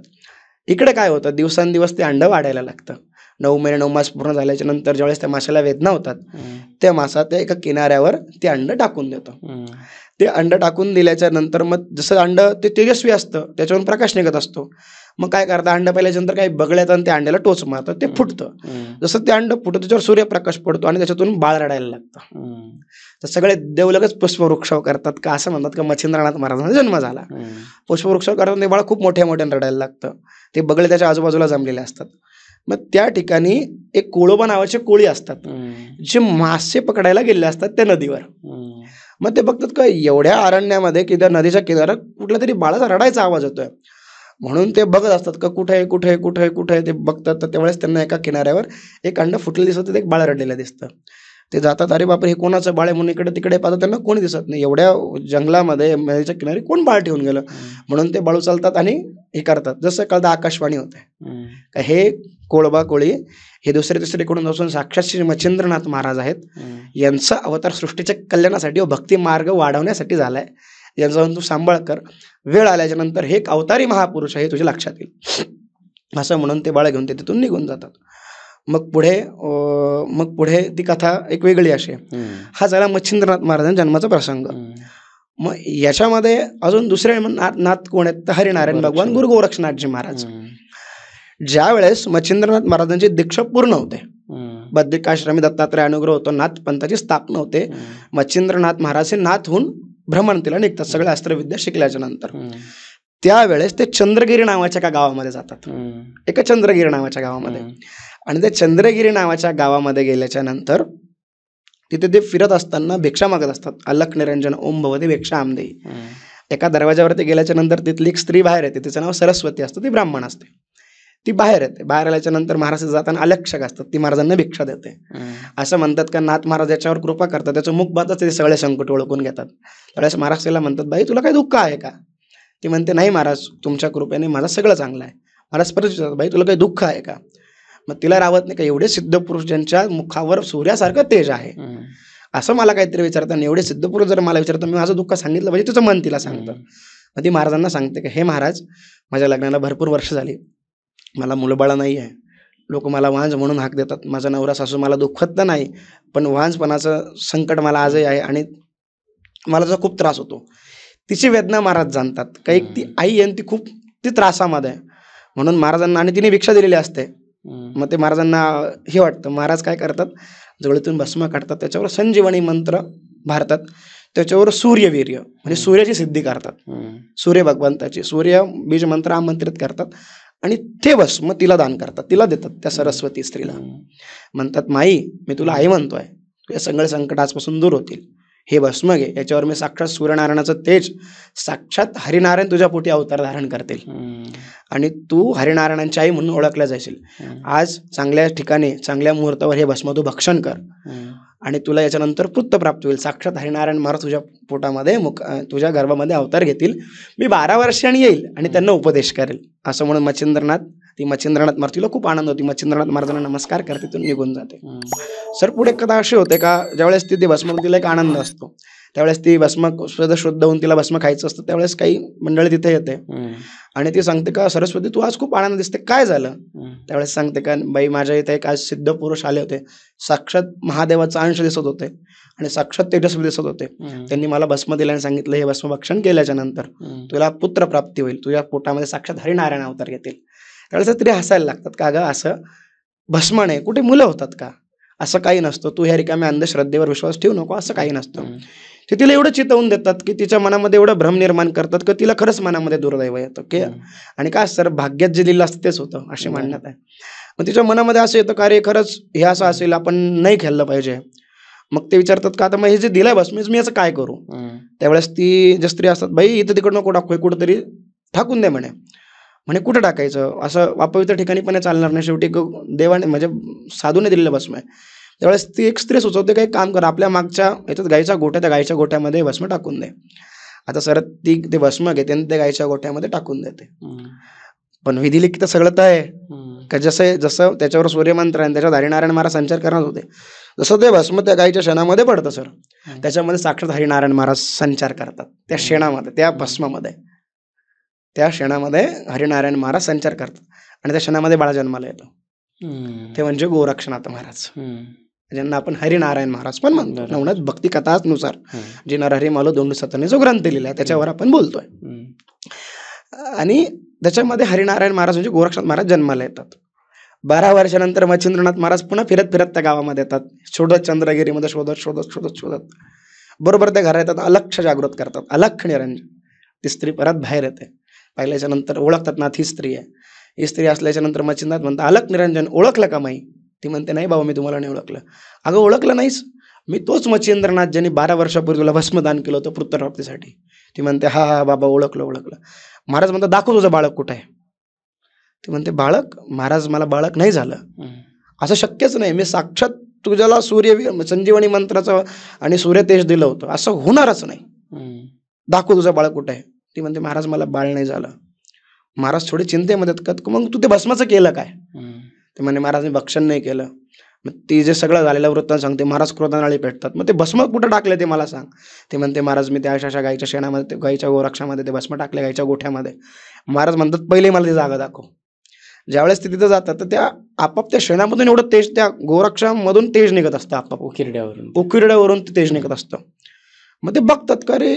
इकडे काय होतं, दिवसांदिवस ते अंडं वाढायला लागतं. 9 महिने 9 मास पूर्ण झाल्याच्या नंतर ज्यावेळेस त्या माशाला वेदना होतात, त्या मासा त्या एका किनाऱ्यावर ते अंड टाकून देतो. ते अंड टाकून दिल्याच्या नंतर मग जसं अंड ते तेजस्वी असतं, त्याच्यावरून प्रकाश निघत असतो. मग काय करतं, अंड पाहिल्याच्या नंतर काही बगळ्यात आणि त्या अंड्याला टोच मारतं, ते फुटतं. जसं ते अंड फुटतं त्याच्यावर सूर्यप्रकाश पडतो आणि त्याच्यातून बाळ रडायला लागतं. तर सगळे देवलगच पुष्पवृक्षाव करतात का, असं म्हणतात का मच्छिंद्रनाथ महाराजांचा जन्म झाला. पुष्पवृक्षाव करताना ते बाळ खूप मोठ्या मोठ्याने रडायला लागतं. ते बगळे त्याच्या आजूबाजूला जमलेले असतात. मग त्या ठिकाणी एक कोळोबा नावाचे कोळी असतात, जे मासे पकडायला गेले असतात त्या नदीवर. मग ते बघतात का, एवढ्या अरण्यामध्ये की त्या नदीच्या किनाऱ्यात कुठल्या तरी बाळाचा रडायचा आवाज येतोय. म्हणून ते बघत असतात का, कुठे कुठे कुठे कुठे ते बघतात. तर त्यावेळेस त्यांना एका किनाऱ्यावर एक अंड फुटलेलं दिसतं, एक बाळ रडलेलं दिसतं. ते जातात, अरे बापरे, हे कोणाचं बाळ आहे म्हणून इकडे तिकडे पाहतात, त्यांना कोणी दिसत नाही. एवढ्या जंगलामध्ये नदीच्या किनारी कोण बाळ ठेवून गेलं. म्हणून ते बाळू चालतात आणि हे करतात. जसं कळतं आकाशवाणी होते का, हे कोळबा कोळी हे दुसरे तिसरीकडून असून साक्षात श्री मच्छिंद्रनाथ महाराज आहेत. यांचा अवतार सृष्टीच्या कल्याणासाठी व भक्ती मार्ग वाढवण्यासाठी झालाय. यांचा तू सांभाळ कर, वेळ आल्याच्या नंतर हे एक अवतारी महापुरुष आहे, तुझ्या लक्षात येईल. असं म्हणून ते बाळ घेऊन ते तिथून निघून जातात. मग पुढे ती कथा एक वेगळी अशी. हा झाला मच्छिंद्रनाथ महाराजांच्या जन्माचा प्रसंग. मग याच्यामध्ये अजून दुसरे नाथ कोण आहेत, तर हरिनारायण भगवान गुरु गोरक्षनाथजी महाराज. ज्या वेळेस मच्छिंद्रनाथ महाराजांची दीक्षा पूर्ण होते, बद्रिकाश्रमी दत्तात्रय अनुग्रह होतो, नाथ पंथाची स्थापना होते, मच्छिंद्रनाथ महाराज हे नाथ होऊन भ्रमणतीला निघतात सगळ्या अस्त्रविद्या शिकल्याच्या नंतर. त्यावेळेस ते चंद्रगिरी नावाच्या एका गावामध्ये जातात, एका चंद्रगिरी नावाच्या गावामध्ये. आणि त्या चंद्रगिरी नावाच्या गावामध्ये गेल्याच्या नंतर तिथे ते फिरत असताना भिक्षा मागत असतात. अलख निरंजन ओम भवती भिक्षा आमदेई. एका दरवाजावरती गेल्याच्या नंतर तिथली एक स्त्री बाहेर येते, तिचं नाव सरस्वती असतं, ती ब्राह्मण असते. ती बाहेर येते. बाहेर आल्याच्या नंतर महाराज जाताना अलक्षक असतात, ती महाराजांना भिक्षा देते. असं म्हणतात का, नाथ महाराज याच्यावर कृपा करतात, त्याचं मुख पाहताच ते सगळे संकट ओळखून घेतात. त्यावेळेस महाराज तिला म्हणतात, बाई तुला काही दुःख आहे का. ती म्हणते, नाही महाराज, तुमच्या कृपेने माझं सगळं चांगलं आहे. महाराज परत विचारतात, बाई तुला काही दुःख आहे का. मग तिला रावत नाही का, एवढे सिद्ध पुरुष ज्यांच्या मुखावर सूर्यासारखं तेज आहे, असं मला काहीतरी विचारतात. एवढे सिद्ध पुरुष जर मला विचारतात, मी माझं दुःख सांगितलं पाहिजे, तुझं मन तिला सांगतं. मग ती महाराजांना सांगते की, हे महाराज, माझ्या लग्नाला भरपूर वर्ष झाली, मला मुलंबाळा नाही आहे, लोक मला वांज म्हणून हाक देतात, माझा नवरा सासू मला दुःखत तर नाही, पण वांजपणाचं संकट मला आजही आहे आणि मला त्याचा खूप त्रास होतो. तिची वेदना महाराज जाणतात. काही ती आई आहे, ती खूप ती त्रासामध्ये आहे. म्हणून महाराजांना, आणि तिने भिक्षा दिलेली असते. मग ते महाराजांना हे वाटतं. महाराज काय करतात, जवळतून भस्म काढतात, त्याच्यावर संजीवनी मंत्र भारतात, त्याच्यावर सूर्यवीर्य म्हणजे सूर्याची सिद्धी करतात, सूर्य भगवंताची सूर्य बीज मंत्र आमंत्रित करतात आणि ते भस्म तिला दान करतात, तिला देतात त्या सरस्वती स्त्रीला. म्हणतात, माई मी तुला आई म्हणतोय, तुझ्या सगळे संकट आजपासून दूर होतील, हे भस्म घे, याच्यावर मी साक्षात सूर्यनारायणाचं तेज, साक्षात हरिनारायण तुझ्या पोटी अवतार धारण करतील आणि तू हरिनारायणांची आई म्हणून ओळखल्या जाशील. आज चांगल्या ठिकाणी चांगल्या मुहूर्तावर हे भस्म तू भक्षण कर आणि तुला याच्यानंतर पुत्र प्राप्त होईल. साक्षात हरिनारायण महाराज तुझ्या पोटामध्ये तुझ्या गर्भामध्ये अवतार घेतील. मी 12 वर्षांनी येईल आणि त्यांना उपदेश करेल. असं म्हणून मच्छिंद्रनाथ महाराज, तिला खूप आनंद होती. मच्छिंद्रनाथ महाराजांना नमस्कार करते, तिथून निघून जाते. सर पुढे कथा अशी होते का, ज्यावेळेस ती भस्म, तिला एक आनंद असतो, त्यावेळेस ती भस्म शुद्ध होऊन तिला भस्म खायचं असतं. त्यावेळेस काही मंडळी तिथे येते आणि ती सांगते का, सरस्वती तू आज खूप आनंद दिसते, काय झालं. त्यावेळेस सांगते का, बाई माझ्या इथे एक आज सिद्ध पुरुष आले होते, साक्षात महादेवाचा अंश दिसत होते आणि साक्षात तेजस्वी दिसत होते. त्यांनी मला भस्म दिल्याने सांगितलं, हे भस्म भक्षण केल्याच्या नंतर तुला पुत्र प्राप्ती होईल, तुझ्या पोटामध्ये साक्षात हरिनारायण अवतार घेतील. त्यावेळेस तरी हसायला लागतात का, ग असं भस्म नाही, कुठे मुलं होतात का, असं काही नसतं, तू ह्या रिकाम्या अंधश्रद्धेवर विश्वास ठेवू नको, असं काही नसतं. ते तिला एवढं चितवून देतात की तिच्या मनामध्ये एवढं भ्रम निर्माण करतात की तिला खरंच मनामध्ये दुर्दैव येतं की, आणि काय सर भाग्यात जे दिलं असतं तेच होतं अशी मान्यता आहे. मग तिच्या मनामध्ये असं येतं का, रे खरंच हे असं असेल, आपण नाही खेळलं पाहिजे. मग ते विचारतात का, आता मग हे जे दिलंय भस्म मी याचं काय करू. त्यावेळेस ती जे स्त्री असतात, बाई इथं तिकडं नको टाकू, कुठंतरी टाकून दे म्हणे. म्हणे कुठं टाकायचं, असं अपवित्र ठिकाणी पण चालणार नाही, शेवटी देवाने म्हणजे साधूने दिलेलं भस्म आहे. त्यावेळेस ती एक स्त्री सुचवते काही काम कर, आपल्या मागच्या याच्यात गाईचा गोठा, त्या गाईच्या गोठ्यामध्ये भस्म टाकून दे. आता सर ती ते भस्म घेते आणि त्या गाईच्या गोठ्यामध्ये टाकून देते. पण विधिलिखित सगळं तर आहे का, जसं त्याच्यावर सूर्यमंत्र आहे, त्याच्यावर हरिनारायण महाराज संचार करणार होते, जसं ते भस्म त्या गाईच्या शेणामध्ये पडतं सर, त्याच्यामध्ये साक्षात हरिनारायण महाराज संचार करतात. त्या शेणामध्ये, त्या भस्मामध्ये, त्या शेणामध्ये हरिनारायण महाराज संचार करतात आणि त्या शेणामध्ये बाळा जन्माला येतो. ते म्हणजे गोरक्षनाथ महाराज, ज्यांना आपण हरिनारायण महाराज पण म्हणतो. नवनाथ भक्ती कथानुसार जे नरहरी मालो दोंडू सतने जो ग्रंथ लिहिला आहे त्याच्यावर आपण बोलतोय. आणि त्याच्यामध्ये हरिनारायण महाराज म्हणजे गोरक्षनाथ महाराज जन्माला येतात. 12 वर्षानंतर मच्छिंद्रनाथ महाराज पुन्हा फिरत फिरत त्या गावामध्ये येतात, शोधत चंद्रगिरीमध्ये शोधत बरोबर त्या घरात येतात, अलक्ष जागृत करतात, अलख निरंजन. ती स्त्री परत बाहेर येते. पाहिल्याच्या नंतर ओळखतात ना ही स्त्री आहे. ही स्त्री असल्याच्या नंतर मच्छिंद्रनाथ म्हणतात, अलख निरंजन ओळखलं का माई? ती म्हणते, नाही बाबा मी तुम्हाला नाही ओळखलं. अगं ओळखलं नाहीस? मी तोच मच्छिंद्रनाथ ज्यांनी 12 वर्षापूर्वी तुला भस्मदान केलं होतं पुत्रप्राप्तीसाठी. ती म्हणते, हा हा बाबा ओळखलं. महाराज म्हणतात, दाखव तुझं बाळक कुठं आहे. ती म्हणते, बाळक? महाराज मला बाळक नाही झालं, असं शक्यच नाही, मी साक्षात तुझ्याला संजीवनी मंत्राचं आणि सूर्य तेज दिलं होतं, असं होणारच नाही, दाखव तुझं बाळक कुठं आहे. ती म्हणते, महाराज मला बाळ नाही झालं. महाराज थोडी चिंतेमध्ये आहेत, मग तू ते भस्माचं केलं काय? ते म्हणे, महाराज मी भक्षण नाही केलं. मग ती जे सगळं झालेलं वृत्तांत सांगते. महाराज क्रोधानाळी पेटतात. मग ते भस्म कुठं टाकले ते मला सांग. ते म्हणते, महाराज मी त्या अशा गाईच्या शेणामध्ये, गाईच्या गोरक्षामध्ये ते भस्म टाकले, गाईच्या गोठ्यामध्ये. महाराज म्हणतात, पहिले मला ती जागा दाखव. ज्यावेळेस ते तिथं जातात तर त्या आपाप त्या शेणामधून एवढं तेज, त्या गोरक्षामधून तेज निघत असतं, आपाप उकिरड्यावरून ते तेज निघत असतं. मग ते बघतात का रे,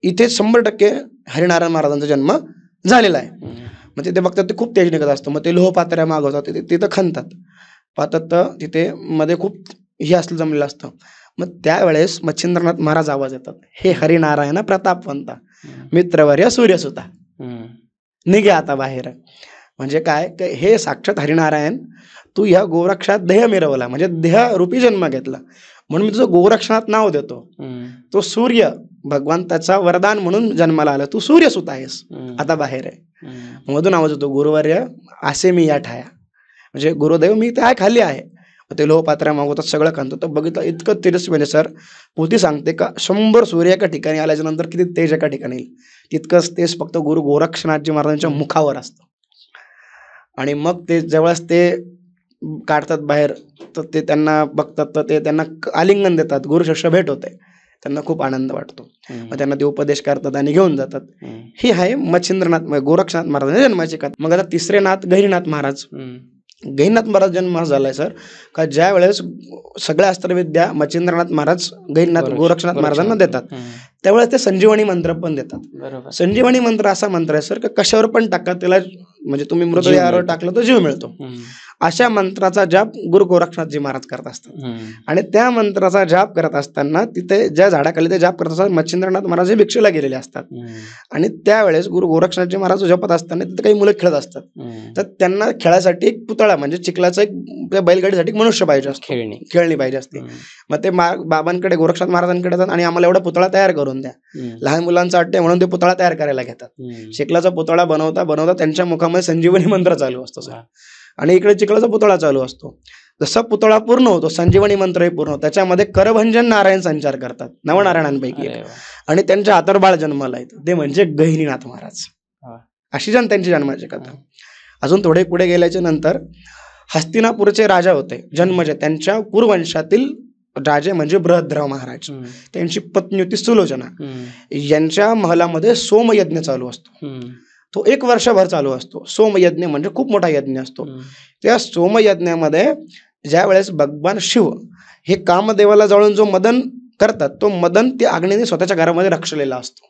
इथे 100% हरिनारायण महाराजांचा जन्म झालेला आहे. मग तिथे बघतात ते खूप तेज निघत असतं. मग ते लोहपात्र्या मागवतात, तिथं खणतात, पाहतात तर तिथे मध्ये खूप हे असलं जमलेलं असतं. मग त्यावेळेस मच्छिंद्रनाथ महाराज आवाज येतात, हे हरिनारायण प्रतापवंता, मित्रवर्य सूर्यसुता, निघे आता बाहेर. म्हणजे काय, हे साक्षात हरिनारायण, तू ह्या गोरक्षात देह मिरवला, म्हणजे देह रूपी जन्म घेतला, म्हणून मी तुझं गोरक्षनाथ नाव देतो. तो सूर्य भगवंताचा वरदान म्हणून जन्माला आला, तू सूर्यसुत आहेस, आता बाहेर आहे. मधून आवाज होतो, गुरुवर्य असे मी या ठाया, म्हणजे गुरुदेव मी त्या खाली आहे. ते लोहपात्र्या मागवतात, सगळं खांतो. तर बघितलं इतकं तेजस्वी, म्हणजे सर पोथी सांगते का 100 सूर्य एका ठिकाणी आल्याच्या नंतर किती तेज एका ठिकाणी येईल, तितकंच तेज फक्त गुरु गोरक्षनाथजी महाराजांच्या मुखावर असतं. आणि मग ते ज्यावेळेस ते काढतात बाहेर, तर ते त्यांना बघतात, तर ते त्यांना आलिंगन देतात, गुरुशिष्य भेट होते, त्यांना खूप आनंद वाटतो. मग त्यांना ते उपदेश करतात आणि घेऊन जातात. ही आहे मच्छिंद्रनाथ गोरक्षनाथ महाराजांच्या जन्माची कथा. मग आता तिसरे नाथ गहिनीनाथ महाराज. गहिनीनाथ महाराज जन्म झालाय सर का, ज्या वेळेस सगळ्या अस्त्रविद्या मच्छिंद्रनाथ महाराज गहिनीनाथ गोरक्षनाथ महाराजांना देतात, त्यावेळेस ते संजीवनी मंत्र पण देतात. संजीवनी मंत्र असा मंत्र आहे सर का, कशावर पण टाका त्याला, म्हणजे तुम्ही मृतदेहावर टाकलं तर जीव मिळतो. अशा मंत्राचा जाप गुरु गोरक्षनाथजी महाराज करत असतात. आणि त्या मंत्राचा जाप करत असताना तिथे ज्या झाडाखाली ते जाप करत असतात, मच्छिंद्रनाथ महाराज हे भिक्षेला गेलेले असतात. आणि त्यावेळेस गुरु गोरक्षनाथजी महाराज जपत असताना तिथे काही मुलं खेळत असतात. तर त्यांना खेळासाठी एक पुतळा, म्हणजे चिखलाचा एक बैलगाडीसाठी मनुष्य पाहिजे असतो, खेळणी पाहिजे असते. मग ते बाबांकडे गोरक्षनाथ महाराजांकडे येतात आणि आम्हाला एवढा पुतळा तयार करून द्या. लहान मुलांचा अट्टे म्हणून ते पुतळा तयार करायला घेतात. चिखलाचा पुतळा बनवता बनवता त्यांच्या मुखामध्ये संजीवनी मंत्र चालू असतो सर, आणि इकडे चिखलाचा पुतळा चालू असतो. जसा पुतळा पूर्ण होतो, संजीवनी मंत्रही पूर्ण होतो. त्याच्यामध्ये करभंजन नारायण संचार करतात, नवनारायणांपैकी, आणि त्यांच्या हातावर बाळ जन्माला येतं, ते म्हणजे गहिनीनाथ महाराज. अशी त्यांची जन्माची कथा. अजून थोडे पुढे गेल्याच्या नंतर हस्तिनापूरचे राजा होते जन्मजे, त्यांच्या कुरुवंशातील राजे म्हणजे बृहद्रव महाराज, त्यांची पत्नी होती सुलोचना. यांच्या महलामध्ये सोमयज्ञ चालू असतो. तो 1 वर्षभर चालू असतो. सोमयज्ञ म्हणजे खूप मोठा यज्ञ असतो. त्या सोमयज्ञामध्ये ज्या वेळेस भगवान शिव हे कामदेवाला जळून जो मदन करतात, तो मदन त्या अग्नीने स्वतःच्या घरामध्ये रक्षलेला असतो.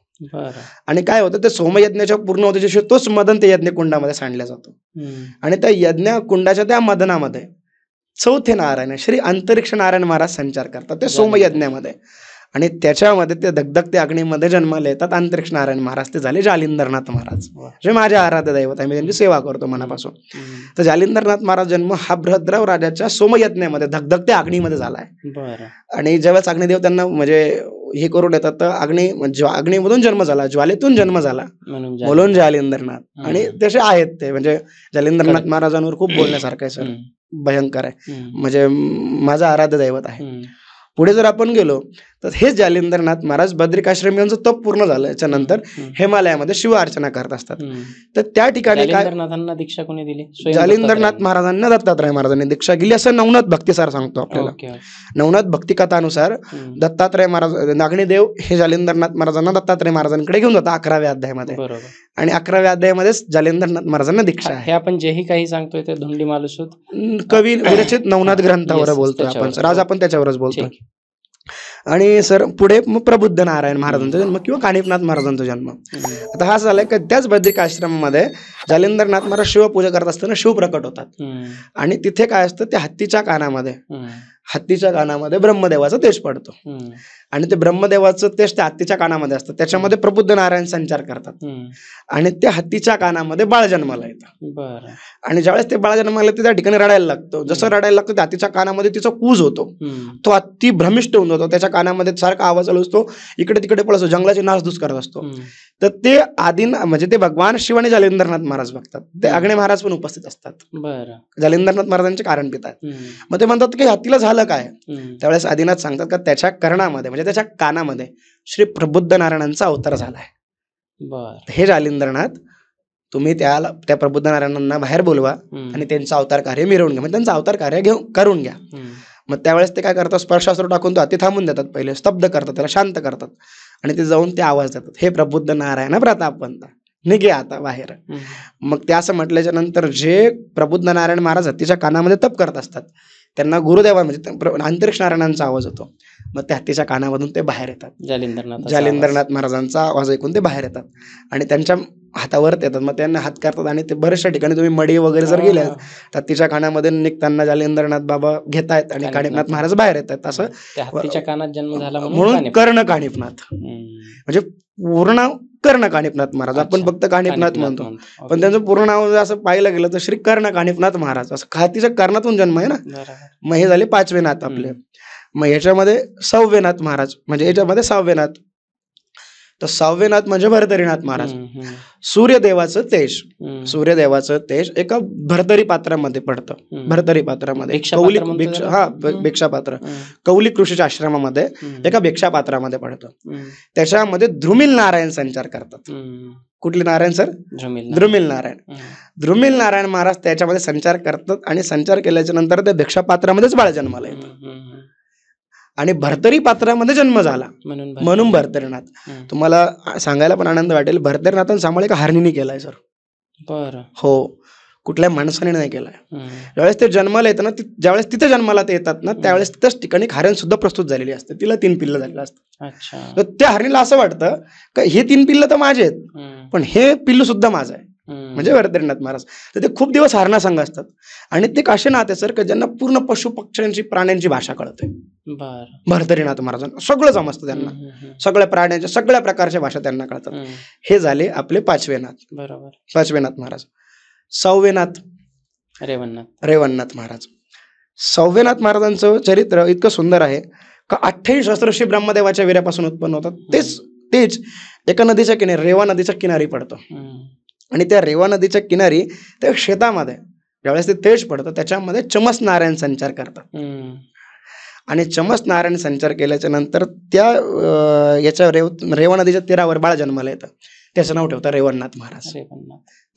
आणि काय होतं, ते सोमयज्ञाच्या पूर्ण होते दिवशी तोच मदन ते यज्ञ कुंडामध्ये सांडला जातो. आणि त्या यज्ञ कुंडाच्या त्या मदनामध्ये 4थे नारायण श्री अंतरिक्ष नारायण महाराज संचार करतात ते सोमयज्ञामध्ये. आणि त्याच्यामध्ये ते धगधगते अग्नीमध्ये जन्माला येतात अंतरिक्ष नारायण महाराज. ते झाले जालिंदरनाथ महाराज, जे माझे आराध्य दैवत आहे, मी त्यांची सेवा करतो मनापासून. तर जालिंदरनाथ महाराज जन्म हा बृहद्रव राजाच्या सोमयज्ञामध्ये धगधगत्या अग्नीमध्ये झालाय. आणि ज्यावेळेस अग्निदेव त्यांना म्हणजे हे करून येतात तर अग्नीमधून जन्म झाला, ज्वालेतून जन्म झाला म्हणून जालिंदरनाथ. आणि तसे आहेत ते, म्हणजे जालिंदरनाथ महाराजांवर खूप बोलण्यासारखं आहे सर, भयंकर आहे, म्हणजे माझं आराध्य दैवत आहे. पुढे जर आपण गेलो तर हेच जालिंदरनाथ महाराज बद्रिकाश्रम यांचं तप पूर्ण झालं याच्यानंतर हिमालयामध्ये शिव अर्चना करत असतात. तर त्या ठिकाणी काय दीक्षा कोणी दिली? जालिंदरनाथ महाराजांना दत्तात्रय महाराजांनी दीक्षा दिली असं नवनाथ भक्तिसार सांगतो आपल्याला. नवनाथ भक्ती कथानुसार दत्तात्रय महाराज, नागणीदेव हे जालिंदरनाथ महाराजांना दत्तात्रय महाराजांकडे घेऊन जातात 11व्या अध्यायामध्ये, आणि 11व्या अध्यायामध्येच जालिंदरनाथ महाराजांना दीक्षा आहे. हे आपण जेही काही सांगतोय ते धुंडी मालूसूत कवी विरचित नवनाथ ग्रंथावर बोलतोय आपण सर, आज आपण त्याच्यावरच बोलतोय. आणि सर पुढे मग प्रबुद्ध नारायण महाराजांचा जन्म किंवा कानिफनाथ महाराजांचा जन्म. आता हा झालाय की त्याच बद्रिक आश्रमामध्ये जालिंदरनाथ महाराज शिवपूजा करत असताना शिव प्रकट होतात, आणि तिथे काय असतं, त्या हत्तीच्या कानामध्ये ब्रह्मदेवाचा तेज पडतो, आणि ते ब्रह्मदेवाचं तेज त्या हत्तीच्या कानामध्ये असतं, त्याच्यामध्ये प्रबुद्ध नारायण संचार करतात, आणि त्या हत्तीच्या कानामध्ये बाळ जन्माला येतं. आणि ज्यावेळेस ते बाळ जन्माला येतं त्या ठिकाणी रडायला लागतो. जसं रडायला लागतं त्या हत्तीच्या कानामध्ये तिचा कूज होतो, तो हत्ती भ्रमिष्ट होऊन जातो, त्याच्या कानामध्ये सारखा आवाज चालू असतो, इकडे तिकडे पळतो, जंगलाची नासधूस करत असतो. तर ते म्हणजे ते भगवान शिव आणि जालिंदरनाथ महाराज बघतात, ते आग्नेय महाराज पण उपस्थित असतात, जालिंदरनाथ महाराजांचे कारण पिता आहेत. मग ते म्हणतात की हत्तीला झालं काय, त्यावेळेस आदिनाथ सांगतात का त्याच्या कर्णामध्ये म्हणजे त्याच्या कानामध्ये श्री प्रबुद्ध नारायणांचा अवतार झालाय. हे जालिंदरनाथ, तुम्ही त्या प्रबुद्ध नारायणांना बाहेर बोलवा आणि त्यांचं अवतार कार्य मिरवून घ्या, म्हणजे त्यांचं अवतार कार्य करून घ्या. मग त्यावेळेस ते काय करतात, स्पर्शास्त्र टाकून तो हाती थांबून देतात, पहिले स्तब्ध करतात, त्याला शांत करतात, आणि ते जाऊन ते आवाज देतात, हे प्रबुद्ध नारायण प्रतापवंत निघे आता बाहेर. मग ते असं म्हटल्याच्या नंतर जे प्रबुद्ध नारायण महाराज हत्तीच्या कानामध्ये तप करत असतात त्यांना गुरुदेवा म्हणजे अंतरिक्ष नारायणांचा आवाज होतो, मग त्या हत्तीच्या कानामधून ते बाहेर येतात, जालिंदरनाथ महाराजांचा आवाज ऐकून ते बाहेर येतात आणि त्यांच्या हातावर येतात. मग त्यांना हात करतात, आणि ते बऱ्याचशा ठिकाणी तुम्ही मडी वगैरे जर गेल्या तर हत्तीच्या कानामध्ये निघताना जालिंदरनाथ बाबा घेत आहेत आणि कानिफनाथ महाराज बाहेर येत आहेत. असं हत्तीच्या कानात जन्म झाला म्हणून कर्ण कानिफनाथ, म्हणजे पूर्ण कर्ण कानिफनाथ महाराज. आपण फक्त कानिफनाथ म्हणतो, पण त्यांचं पूर्ण नाव असं पाहिलं गेलं तर श्री कर्ण कानिफनाथ महाराज, असं हत्तीच्या कर्णातून जन्म आहे ना. मग हे झाले 5वे नाथ आपले. मग ह्याच्यामध्ये 6वे नाथ महाराज, म्हणजे याच्यामध्ये 6वे नाथ, तर 6वे नाथ म्हणजे भरतरीनाथ महाराज. सूर्यदेवाचं तेज एका भरतरी पात्रामध्ये पडतं, भरतरी पात्रामध्ये भिक्षा पात्र कौलिक ऋषीच्या आश्रमामध्ये एका भिक्षा पात्रामध्ये पडतं. त्याच्यामध्ये द्रुमिल नारायण संचार करतात. कुठले नारायण सर? द्रुमिल नारायण. द्रुमिल नारायण महाराज त्याच्यामध्ये संचार करतात, आणि संचार केल्याच्या नंतर त्या भिक्षा पात्रामध्येच बाळ जन्माला येतं, आणि भरतरी पात्रामध्ये जन्म झाला म्हणून भरतरीनाथ. तुम्हाला सांगायला पण आनंद वाटेल, भरतरीनाथांचा सांभाळ एका हरणीने केलाय सर. हो, कुठल्या माणसाने नाही केलाय. ज्यावेळेस ते जन्माला येतं ना, ज्यावेळेस तिथे जन्माला ते येतात ना, त्यावेळेस तिथंच ठिकाणी हरण सुद्धा प्रस्तुत झालेली असते, तिला 3 पिल्लं झालेलं असतं. तर त्या हरणीला असं वाटतं का हे 3 पिल्लं तर माझे आहेत, पण हे पिल्लू सुद्धा माझं आहे, म्हणजे भरतरीनाथ महाराज. तर ते खूप दिवस हरणासंग असतात, आणि ते काशे नाथ आहे सर का ज्यांना पूर्ण पशु पक्ष्यांची प्राण्यांची भाषा कळते. भरतरीनाथ महाराजांना सगळं समजतं, त्यांना सगळ्या प्राण्यांच्या सगळ्या प्रकारच्या भाषा त्यांना कळतात. हे झाले आपले 5वे नाथ. 5वे नाथ महाराज. 6वे नाथ रेवणनाथ महाराज. 6वे नाथ महाराजांचं चरित्र इतकं सुंदर आहे का 28 सहस्रशी ब्रह्मदेवाच्या वीर्यापासून उत्पन्न होतात. तेच एका नदीच्या किनारी, रेवा नदीच्या किनारी पडतं, आणि त्या रेवा नदीच्या किनारी त्या शेतामध्ये ज्यावेळेस ते तेज पडतं त्याच्यामध्ये चमस नारायण संचार करतात, आणि चमस नारायण संचार केल्याच्या नंतर त्या याच्या रेवा नदीच्या तीरावर बाळ जन्माला येतं, त्याचं नाव ठेवतात रेवणनाथ महाराज.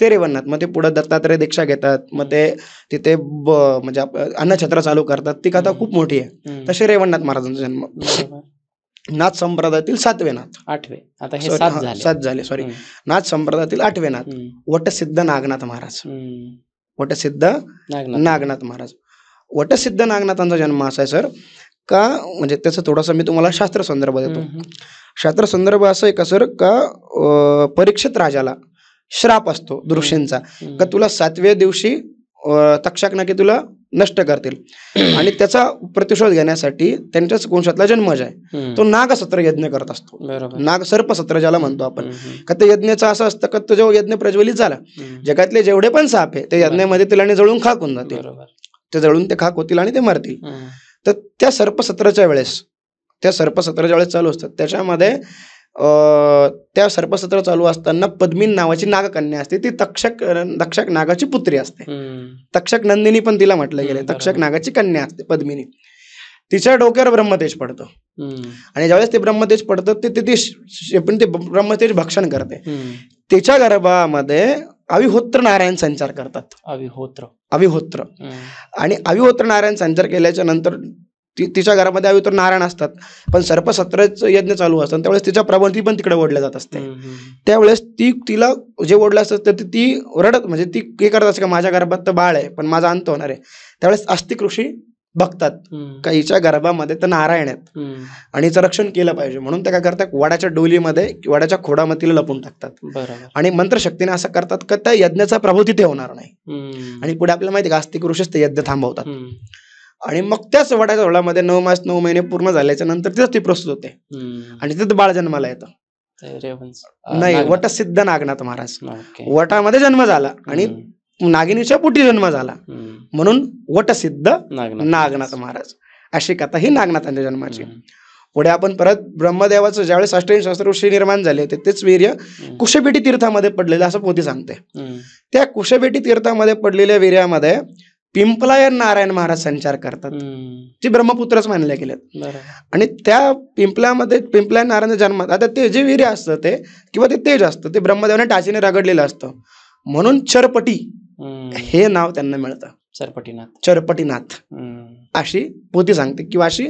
ते रेवणनाथ. मग ते पुढे दत्तात्रय दीक्षा घेतात, मग ते तिथे म्हणजे अन्नछत्र चालू करतात, ती कथा खूप मोठी आहे. तसे रेवणनाथ महाराजांचा जन्म. नाथ संप्रदायातील 7वे नाथ. 8वे, आता हे 7 झाले. सॉरी, नाथ संप्रदायातील 8वे नाथ वटसिद्ध नागनाथ महाराज. वटसिद्ध नागनाथ महाराज. वटसिद्ध नागनाथांचा जन्म असा आहे सर का, म्हणजे त्याचं थोडासा मी तुम्हाला शास्त्र संदर्भ देतो. शास्त्र संदर्भ असं आहे का सर का, परीक्षित राजाला श्राप असतो ऋषींचा का तुला 7व्या दिवशी तक्षक नागे तुला नष्ट करतील, आणि त्याचा प्रतिशोध घेण्यासाठी त्यांच्याच वंशातला जन्मज आहे तो नागसत्र यज्ञ करत असतो. नाग सर्पसत्र ज्याला म्हणतो आपण, का ते यज्ञाचं असं असतं का तो जेव्हा यज्ञ प्रज्वलित झाला, जगातले जेवढे पण साप आहे ते यज्ञामध्ये तिला जळून खाक होऊन जातील, ते जळून ते खाक होतील आणि ते मरतील. तर त्या सर्पसत्राच्या वेळेस त्या सर्पसत्र ज्यावेळेस चालू असतात त्याच्यामध्ये त्या सर्पसत्र चालू असताना पद्मिनी नावाची नागकन्या असते, ती तक्षक नागाची पुत्री असते. तक्षक नंदिनी पण तिला म्हटलं गेलं. तक्षक नागाची कन्या असते पद्मिनी. तिच्या डोक्यावर ब्रह्मतेज पडतं आणि ज्यावेळेस ते ब्रह्मतेज पडतं ते ब्रह्मतेज भक्षण करते. तिच्या गर्भामध्ये अविहोत्र नारायण संचार करतात. अविहोत्र आणि अविहोत्र नारायण संचार केल्याच्या नंतर तिच्या घरामध्ये अविहोत्र नारायण असतात, पण सर्पसत्राचं यज्ञ चालू असतात त्यावेळेस तिच्या प्रबंधी पण तिकडे ओढल्या जात असते. त्यावेळेस तिला जे ओढलं असतं तर ती रडत, म्हणजे ती हे करत असते का माझ्या गर्भात तर बाळ आहे पण माझा अंत होणार आहे. त्यावेळेस आस्तिक ऋषी बघतात का हिच्या गर्भामध्ये तर नारायण आहेत आणि हिचं रक्षण केलं पाहिजे, म्हणून त्या काय करतात वडाच्या डोलीमध्ये वडाच्या खोडामध्ये तिला लपून टाकतात आणि मंत्रशक्तीने असं करतात का त्या यज्ञाचा प्रभाव तिथे होणार नाही. आणि पुढे आपल्याला माहिती आहे का आस्तिक ऋषीच ते यज्ञ थांबवतात आणि मग त्याच वडाच्या झोळामध्ये 9 मास 9 महिने पूर्ण झाल्याच्या नंतर तिथं ती प्रस्तुत होते आणि तिथं बाळ जन्माला येतं. नाही, वटसिद्ध नागनाथ महाराज. वटामध्ये जन्म झाला आणि नागिनीच्या पोटी जन्म झाला म्हणून वटसिद्ध नागनाथ महाराज, अशी कथा ही नागनाथांच्या जन्माची. पुढे आपण परत ब्रह्मदेवाचं ज्यावेळेस अष्टादश सहस्त्र ऋषी निर्माण झाले होते तेच वीर्य कुशबेटी तीर्थामध्ये पडलेलं असं पोथी सांगते. त्या कुशबेटी तीर्थामध्ये पडलेल्या वीर्यामध्ये पिंपलायन नारायण महाराज संचार करतात, जे ब्रह्मपुत्रच मानले गेलेत. आणि त्या पिंपलायन नारायण जन्मात आता ते जे वीर्य असतं ते किंवा ते तेज असतं ते ब्रह्मदेवाने टाचीने रगडलेलं असतं म्हणून चरपटी हे नाव त्यांना मिळतं. चरपटीनाथ अशी पोथी सांगते किंवा अशी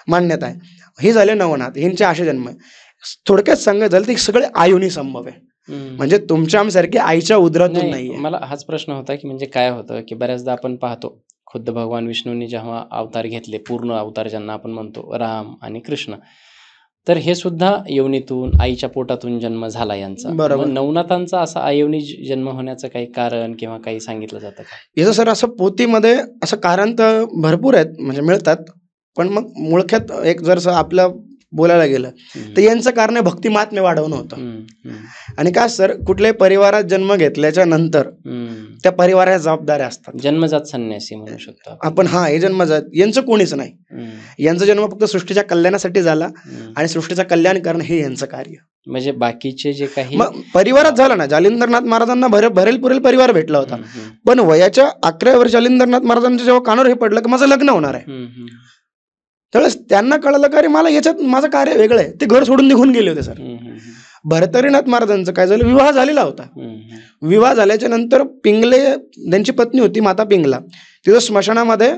मान्यता आहे. ही झाले नवनाथ, हिंचे असे जन्म आहे. थोडक्यात सांगायचं झालं ते सगळे आयुनी संभव आहे, म्हणजे तुमच्या आमसारखे आईच्या उदरातून नाहीये. मला हाच प्रश्न होता की म्हणजे काय होतं की बऱ्याचदा आपण पाहतो खुद्द भगवान विष्णूंनी जेव्हा अवतार घेतले, पूर्ण अवतार ज्यांना आपण म्हणतो राम आणि कृष्ण, तर हे सुद्धा योनीतून आईच्या पोटातून जन्म झाला यांचा. बरोबर. नवनाथांचा असा अयोनी जन्म होण्याचं काही कारण किंवा काही सांगितलं जातं का? याचं सर असं पोथीमध्ये असं कारण तर भरपूर आहेत, म्हणजे मिळतात, पण मग मुळख्यात एक जर आपलं बोलायला गेलं तर यांचं कारण भक्ती महात्म्य वाढवणं होतं. आणि काय सर, कुठल्याही परिवारात जन्म घेतल्याच्या नंतर त्या परिवाराच्या जबाबदाऱ्या असतात. जन्मजात संन्यासी म्हणू शकतो आपण. हा, हे जन्मजात, यांचं कोणीच नाही. यांचा जन्म फक्त सृष्टीच्या कल्याणासाठी झाला आणि सृष्टीचं कल्याण करणं हे यांचं कार्य. म्हणजे बाकीचे जे काही परिवारात झालं ना, जालिंदरनाथ महाराजांना भरेल पुरेल परिवार भेटला होता, पण वयाच्या 11 वर्ष जालिंदरनाथ महाराजांच्या जेव्हा कानावर हे पडलं की माझं लग्न होणार आहे, त्यावेळेस त्यांना कळलं का अरे मला याच्यात माझं कार्य वेगळं आहे. ते घर सोडून निघून गेले होते सर. भरतरीनाथ महाराजांचं काय झालं, विवाह झालेला होता. विवाह झाल्याच्या नंतर पिंगले त्यांची पत्नी होती माता पिंगला, तिथं स्मशानामध्ये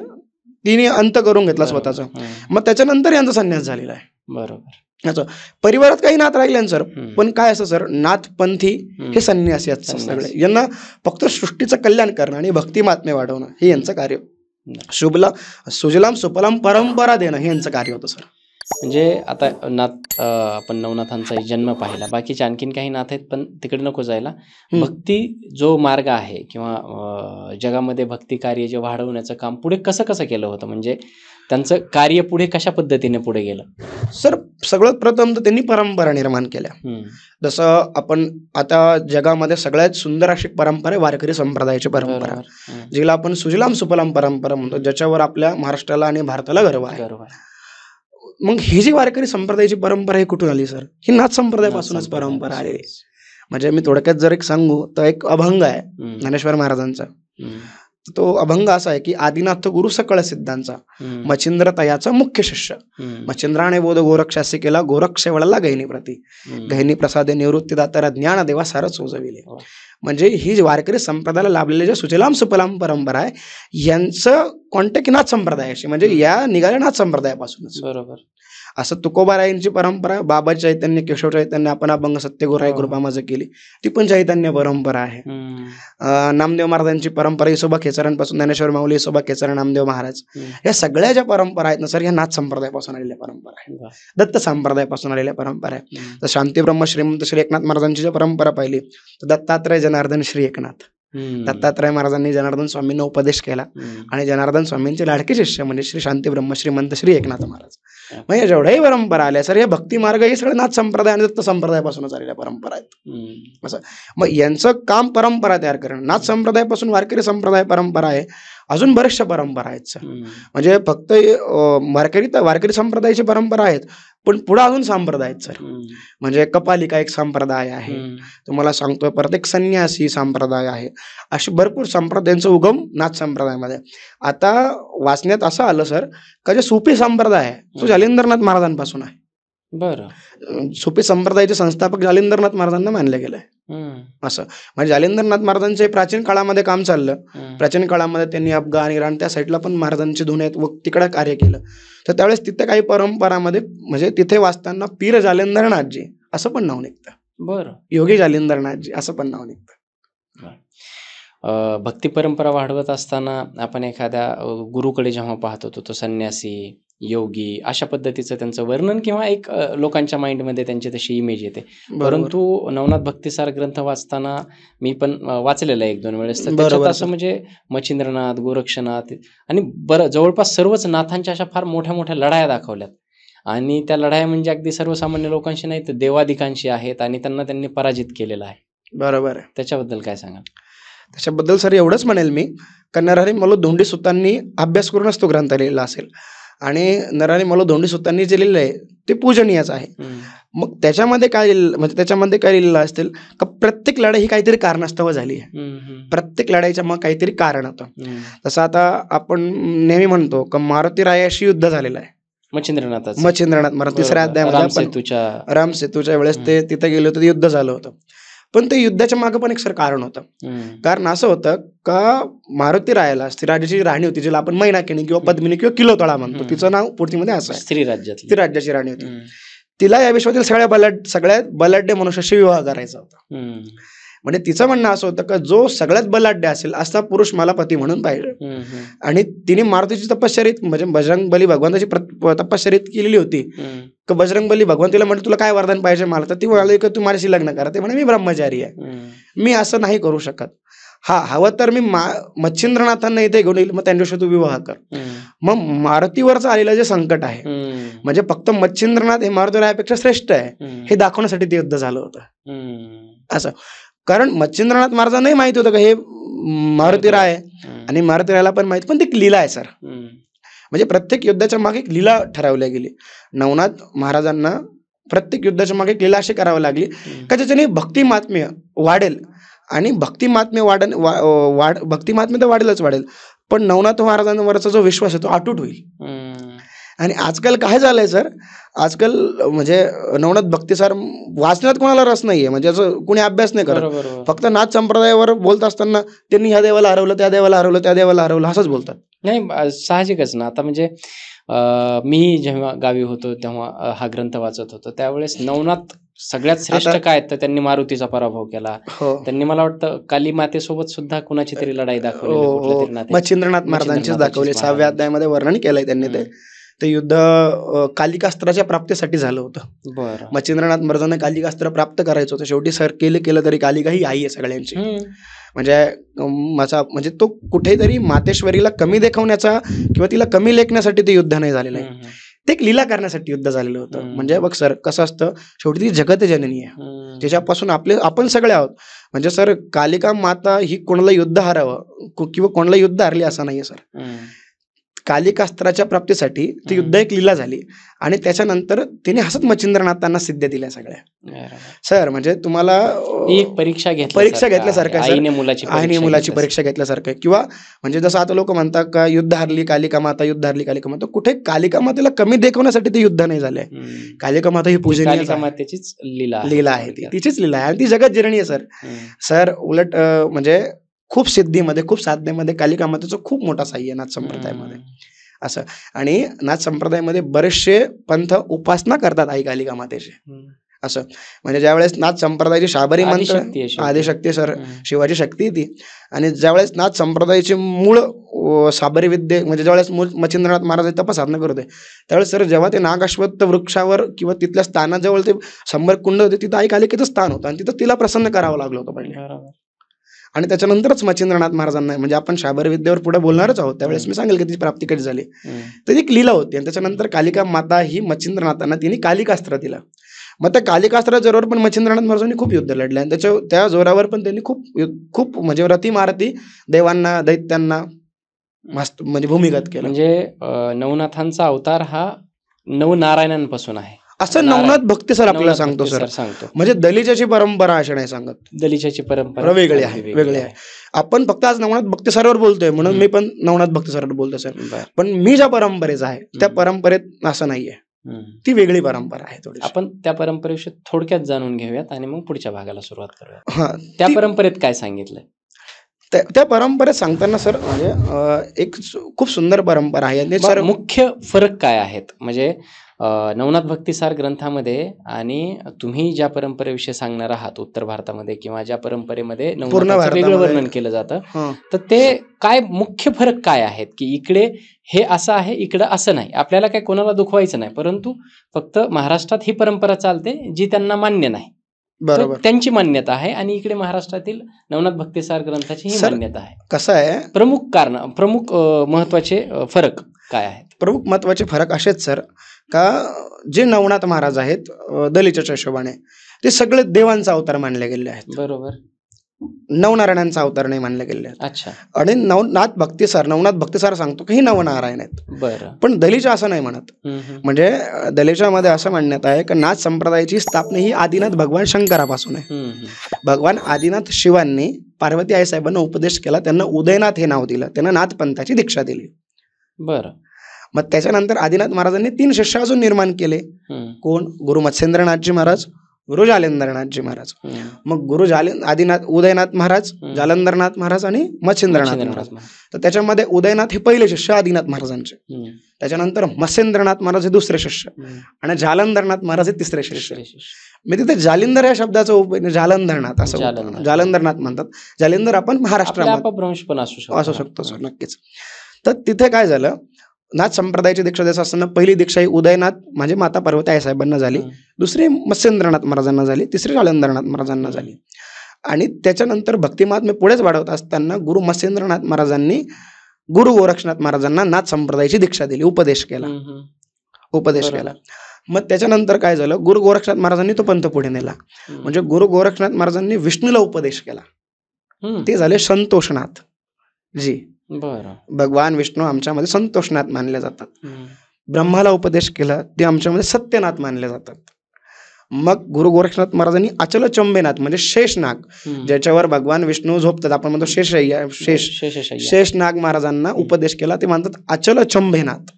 तिने अंत करून घेतला स्वतःचा. मग त्याच्यानंतर यांचा संन्यास झालेला आहे. बरोबर. असं परिवारात काही नाथ राहिले सर, पण काय असं सर, नाथपंथी हे संन्यासी आहेत सगळे. यांना फक्त सृष्टीचं कल्याण करणं आणि भक्ती महात्म्य वाढवणं हे यांचं कार्य. सुजलाम सुफलाम परंपरा देणं हे यांचं कार्य होतं सर. म्हणजे आता नाथ, आपण नवनाथांचा जन्म पाहिला, बाकीचे आणखीन काही नाथ आहेत पण तिकडे नको जायला. भक्ती जो मार्ग आहे किंवा जगामध्ये भक्ती कार्य जे वाढवण्याचं काम पुढे कसं केलं होतं, म्हणजे त्यांचं कार्य पुढे कशा पद्धतीने पुढे गेलं? सर, सगळ्यात प्रथम तर त्यांनी परंपरा निर्माण केल्या. जसं आपण आता जगामध्ये सगळ्यात सुंदर अशी परंपरा आहे वारकरी संप्रदायाची परंपरा, जिला आपण सुजलाम सुफलाम परंपरा म्हणतो, ज्याच्यावर आपल्या महाराष्ट्राला आणि भारताला गर्व आहे. मग ही जी वारकरी संप्रदायाची परंपरा ही कुठून आली सर? ही नाथ संप्रदायापासूनच परंपरा आलेली. म्हणजे मी थोडक्यात जर एक सांगू तर एक अभंग आहे ज्ञानेश्वर महाराजांचा. तो अभंग असा आहे की आदिनाथ गुरु सकळ सिद्धांचा, मच्छिंद्र तयाचा मुख्य शिष्य, मच्छिंद्राने बोध गोरक्षासी केला, गोरक्ष वळला गहिनी प्रती, गहिनी प्रसादे निवृत्ती दातारा ज्ञान देवा सारं सोजविले. म्हणजे ही वारकरी संप्रदायाला लाभलेले जे सुजलाम सुफलाम परंपरा आहे यांचं कॉन्टॅक्ट नाथ संप्रदायाशी, म्हणजे या निघाल्या नाथ संप्रदायापासूनच. बरोबर. असं तुकोबारायांची परंपरा, बाबा चैतन्य, केशव चैतन्य, आपण अभंग सत्यगुराई कृपा माझं केली, ती पण चैतन्य परंपरा आहे. नामदेव महाराजांची परंपरा, इसोबा खेचरांपासून ज्ञानेश्वर माऊली, इसोबा खेचरा, नामदेव महाराज, या सगळ्या ज्या परंपरा आहेत ना सर, ह्या नाथ संप्रदायापासून आलेल्या परंपरा आहे, दत्त संप्रदायापासून आलेल्या परंपरा आहे. तर शांतीब्रह्म श्रीमंत श्री एकनाथ महाराजांची जर परंपरा पाहिली तर दत्तात्रय जनार्दन श्री एकनाथ, दत्तात्रय महाराजांनी जनार्दन स्वामींना उपदेश केला आणि जनार्दन स्वामींचे लाडके शिष्य म्हणजे श्री शांतीब्रह्म श्रीमंत श्री एकनाथ महाराज. म्हणजे जेवढ्याही परंपरा आल्या सर, हे भक्ती मार्ग हे सगळे नाथ संप्रदाय आणि दत्त संप्रदायापासूनच आलेल्या परंपरा आहेत. असं मग यांचं काम परंपरा तयार करणं. नाथ संप्रदायापासून वारकरी संप्रदाय परंपरा आहे, अजून बऱ्याचशा परंपरा आहेत सर. म्हणजे फक्त वारकरी संप्रदायाची परंपरा आहेत, पण पुढे अजून संप्रदाय आहेत सर. म्हणजे कपालिका एक संप्रदाय आहे, तुम्हाला सांगतोय, परत एक संन्यासी संप्रदाय आहे. अशी भरपूर संप्रदायांचा उगम नाथ संप्रदायामध्ये. आता वाचण्यात असं आलं सर का जे सुफी संप्रदाय आहे तो जालिंदरनाथ महाराजांपासून आहे. बरं. सुफी संप्रदायाचे संस्थापक जालिंदरनाथ महाराजांना मानले गेले. असं म्हणजे जालिंदरनाथ महाराजांचे प्राचीन काळामध्ये काम चाललं. प्राचीन काळामध्ये त्यांनी अफगाण, इराण त्या साईडला पण महाराजांचे धुणे व तिकडे कार्य केलं. तर त्यावेळेस तिथे काही परंपरामध्ये म्हणजे तिथे वाचताना पीर जालिंदरनाथजी असं पण नाव निघतं. बरं. योगी जालिंदरनाथजी असं पण नाव निघतं. भक्ती परंपरा वाढवत असताना आपण एखाद्या गुरुकडे जेव्हा पाहतो तो संन्यासी, योगी अशा पद्धतीचं त्यांचं वर्णन किंवा एक लोकांच्या माइंडमध्ये त्यांची तशी इमेज येते. परंतु नवनाथ भक्तिसार ग्रंथ वाचताना मी पण वाचलेला 1-2 वेळेस, तर त्याच्यात असं म्हणजे मच्छिंद्रनाथ, गोरक्षनाथ आणि जवळपास सर्वच नाथांच्या अशा फार मोठ्या मोठ्या लढाया दाखवल्यात. आणि त्या लढाया म्हणजे अगदी सर्वसामान्य लोकांशी नाही तर देवादिकांशी आहेत आणि त्यांनी पराजित केलेला आहे. बरोबर आहे. त्याच्याबद्दल काय सांगाल? त्याच्याबद्दल सर एवढंच म्हणेल मी का नरहरी मल्लधोंडी सुतांनी अभ्यास करूनच तो ग्रंथ लिहिला असेल आणि नरहरी मल्लधोंडी सुतांनी जे लिहिलं आहे ते पूजनीयच आहे. मग त्याच्यामध्ये काय लिहिलं असतील का प्रत्येक लढाई ही काहीतरी कारणास्तव झाली आहे. प्रत्येक लढाईच्या मग काहीतरी कारण होतं. तसं आता आपण नेहमी म्हणतो का मारुती रायाशी युद्ध झालेलं आहे मच्छिंद्रनाथ महाराज 3ऱ्या अध्यायामध्ये रामसेतूच्या वेळेस ते तिथे गेले होते, युद्ध झालं होतं. पण ते युद्धाच्या मागे पण एक सर कारण होतं. कारण असं होतं का मारुती रायाला स्त्री राज्याची राणी होती, जिला आपण मैनाकिनी किंवा पद्मिनी किंवा किलोतळा म्हणतो, तिचं नाव पूर्तीमध्ये असं आहे, स्त्री राज्याची राणी होती. तिला या विश्वातील सगळ्यात बलाढ्य मनुष्याशी विवाह करायचा होता. म्हणजे तिचं म्हणणं असं होतं का जो सगळ्यात बलाढ्य असेल असा पुरुष मला पती म्हणून पाहिजे. आणि तिने मारुतीची तपश्चर्या म्हणजे बजरंग बली भगवंताची तपश्चर्या केलेली होती. बजरंग बली भगवंतीला म्हणते तुला काय वरदान पाहिजे मला, तर ती म्हणाली की तू माझ्याशी लग्न करा. ते म्हणे मी ब्रह्मचारी आहे, मी असं नाही करू शकत. हवं तर मी मच्छिंद्रनाथांना इथे घेऊन येईल, मग त्यांच्याशी तू विवाह कर. मग मारुतीवरचं आलेलं जे संकट आहे म्हणजे फक्त मच्छिंद्रनाथ हे मारुती रायापेक्षा श्रेष्ठ आहे हे दाखवण्यासाठी ते युद्ध झालं होतं. असं कारण मच्छिंद्रनाथ महाराजांनाही माहिती होतं का हे मारुती राय आहे आणि मारुती रायाला पण माहिती, पण ती एक लीला आहे सर. म्हणजे प्रत्येक युद्धाच्या मागे एक लीला ठरवल्या गेली. नवनाथ महाराजांना प्रत्येक युद्धाच्या मागे एक लीला अशी करावी लागली का ज्याच्याने भक्तिमात्म्य वाढेल. आणि भक्तिमात्म्य तर वाढेल, पण नवनाथ महाराजांवरचा जो विश्वास आहे तो अटूट होईल. आणि आजकाल काय झालंय सर, आजकाल म्हणजे नवनाथ भक्तिसार वाचण्यात कोणाला रस नाहीये, म्हणजे असं कोणी अभ्यास नाही करत. फक्त नाथ संप्रदायावर बोलत असताना त्यांनी ह्या देवाला हरवलं, त्या देवाला हरवलं, त्या देवाला हरवलं असंच बोलतात. नाही, साहजिकच ना. आता म्हणजे मी जेव्हा गावी होतो तेव्हा हा ग्रंथ वाचत होतो, त्यावेळेस नवनाथ सगळ्यात श्रेष्ठ काय तर त्यांनी मारुतीचा पराभव केला. त्यांनी मला वाटतं काली मातेसोबत सुद्धा कुणाची तरी लढाई दाखवली, मच्छिंद्रनाथ महाराजांचीच दाखवली. 6व्या अध्यायामध्ये वर्णन केलंय त्यांनी. ते युद्ध कालिकास्त्राच्या प्राप्तीसाठी झालं होतं. मच्छिंद्रनाथ महाराजांना कालिकास्त्र प्राप्त करायचं होतं. शेवटी सर केलं तरी कालिका ही आई आहे सगळ्यांची. म्हणजे तो कुठेतरी मातेश्वरीला कमी देखवण्याचा किंवा तिला कमी लेखण्यासाठी ते युद्ध नाही झालेलं आहे, ते एक लीला करण्यासाठी युद्ध झालेलं होतं. म्हणजे बघ सर कसं असतं, शेवटी ती जगत जननी आहे, त्याच्यापासून आपण सगळे आहोत. म्हणजे सर कालिका माता ही कोणाला युद्ध हरावं किंवा कोणाला युद्ध हरली असं नाहीये सर. कालिकास्त्राच्या प्राप्तीसाठी ती युद्ध एक लीला झाली आणि त्याच्यानंतर तिने हसत मच्छिंद्रनाथांना सिद्ध दिल्या सगळ्या. सर म्हणजे तुम्हाला एक परीक्षा घेतल्यासारखं आईने मुलाची परीक्षा घेतल्यासारखं. किंवा म्हणजे जसं आता लोक म्हणतात का युद्ध हरली कालिका माता, युद्ध हरली कालिका माता, कुठे कालिका मातेला कमी देखवण्यासाठी ते युद्ध नाही झालंय. कालिका माता ही पूजनीय लीला आहे, तिचीच लीला आहे आणि ती जगत जननी आहे सर. उलट म्हणजे खूप सिद्धीमध्ये, खूप साधनेमध्ये कालिका मातेचं खूप मोठा साह्य आहे नाथ संप्रदायामध्ये असं. आणि नाथ संप्रदायामध्ये बरेचसे पंथ उपासना करतात आई कालिका मातेची असं. म्हणजे ज्यावेळेस नाथ संप्रदायाची शाबरी मंत्र आदिशक्ती सर, शिवाची शक्ती ती. आणि ज्यावेळेस नाथ संप्रदायाची मूळ शाबरी विद्ये म्हणजे ज्यावेळेस मच्छिंद्रनाथ महाराज तपसाधना करत होते त्यावेळेस सर जेव्हा ते नागअश्वत्थ वृक्षावर किंवा तिथल्या स्थानाजवळ ते शंभर कुंड होते, तिथं आई कालिकेचं स्थान होतं आणि तिथं तिला प्रसन्न करावं लागलं होतं पहिले. आणि त्याच्यानंतरच मच्छिंद्रनाथ महाराजांना, म्हणजे आपण शाबर विद्येवर पुढे बोलणारच आहोत, त्यावेळेस मी सांगेल की तिची प्राप्ती कधी झाली. तर ती एक लीला होती आणि त्याच्यानंतर कालिका माता ही मच्छिंद्रनाथांना तिने कालिकास्त्र दिलं. मग त्या कालिकास्त्रा जोरावर पण मच्छिंद्रनाथ महाराजांनी खूप युद्ध लढले आणि त्या जोरावर पण त्यांनी खूप म्हणजे रती मारती देवांना दैत्यांना मस्त म्हणजे भूमिगत केलं. म्हणजे नवनाथांचा अवतार हा नवनारायणांपासून आहे असं नवनाथ भक्ती सर आपल्याला सांगतो सर. सांगतो. म्हणजे दलिताची परंपरा अशी नाही सांगत, दलिताची परंपरा वेगळी आहे. आपण फक्त आज नवनाथ भक्ती सरवर बोलतोय म्हणून मी पण नवनाथ भक्ती सरवर बोलतोय सर. पण मी ज्या परंपरेचा आहे त्या परंपरेत असं नाहीये, ती वेगळी परंपरा आहे थोडी. आपण त्या परंपरेविषयी थोडक्यात जाणून घेऊयात आणि मग पुढच्या भागाला सुरुवात करूया. हा, त्या परंपरेत काय सांगितलंय? त्या परंपरेत सांगताना सर म्हणजे एक खूप सुंदर परंपरा आहे. सर मुख्य फरक काय आहेत म्हणजे नवनाथ भक्तिसार ग्रंथामध्ये आणि तुम्ही ज्या परंपरेविषयी सांगणार आहात उत्तर भारतामध्ये किंवा ज्या परंपरेमध्ये नवनाथाचं वेगळं वर्णन केलं जातं, तर ते काय मुख्य फरक काय आहेत की इकडे हे असं आहे इकडं असं नाही. आपल्याला काय कोणाला दुखवायचं नाही, परंतु फक्त महाराष्ट्रात ही परंपरा चालते जी त्यांना मान्य नाही, बरोबर, त्यांची मान्यता आहे आणि इकडे महाराष्ट्रातील नवनाथ भक्तिसार ग्रंथाची ही मान्यता आहे. कसं आहे, प्रमुख महत्वाचे फरक काय आहेत? प्रमुख महत्वाचे फरक असेच सर का जे नवनाथ महाराज आहेत दलिताच्या हिशोबाने ते सगळे देवांचा अवतार मानले गेले आहेत, बरोबर, नवनारायणांचा अवतार नाही मानले गेले आहेत. अच्छा. आणि नवनाथ भक्तिसार सांगतो की ही नवनारायण आहेत, बरं, पण दलिचा असं नाही म्हणत. म्हणजे दलिच्यामध्ये असं मान्यता आहे की नाथ संप्रदायाची स्थापना ही आदिनाथ भगवान शंकरापासून आहे. भगवान आदिनाथ शिवांनी पार्वती आई साहेबांना उपदेश केला, त्यांना उदयनाथ हे नाव दिलं, त्यांना नाथ पंथाची दीक्षा दिली. बरं. मग त्याच्यानंतर आदिनाथ महाराजांनी 3 शिष्य अजून निर्माण केले. कोण? गुरु मत्स्येंद्रनाथजी महाराज, गुरु जालेंद्रनाथजी महाराज. मग आदिनाथ उदयनाथ महाराज, जालंधरनाथ महाराज आणि मत्स्येंद्रनाथ महाराज. तर त्याच्यामध्ये उदयनाथ हे पहिले शिष्य आदिनाथ महाराजांचे, त्याच्यानंतर मत्स्येंद्रनाथ महाराज हे दुसरे शिष्य आणि जालंधरनाथ महाराज हे तिसरे शिष्य. मी तिथे जालिंदर या शब्दाचा उपयोग जालंधरनाथ असं जालंधरनाथ म्हणतात. जालिंदर आपण महाराष्ट्रामध्ये असू शकतो सर, नक्कीच. तर तिथे काय झालं, नाथ संप्रदायाची दीक्षा देत असताना पहिली दीक्षा ही उदयनाथ म्हणजे माता पार्वती आई साहेबांना झाली, दुसरी मत्स्येंद्रनाथ महाराजांना झाली, तिसरी जालंधरनाथ महाराजांना झाली. आणि त्याच्यानंतर भक्तिमात मी पुढेच वाढवत असताना गुरु मत्स्येंद्रनाथ महाराजांनी गुरु गोरक्षनाथ महाराजांना नाथ संप्रदायाची दीक्षा दिली, उपदेश केला. मग त्याच्यानंतर काय झालं, गुरु गोरक्षनाथ महाराजांनी तो पंथ पुढे नेला. म्हणजे गुरु गोरक्षनाथ महाराजांनी विष्णूला उपदेश केला, ते झाले संतोषनाथ जी. भगवान विष्णू आमच्यामध्ये संतोषनाथ मानले जातात. ब्रह्माला उपदेश केला, ते आमच्यामध्ये सत्यनाथ मानले जातात. मग गुरु गोरक्षनाथ महाराजांनी अचल चंबेनाथ म्हणजे शेषनाग, ज्याच्यावर भगवान विष्णू झोपतात, आपण म्हणतो शेषनाग महाराजांना उपदेश केला, ते म्हणतात अचल चंबेनाथ.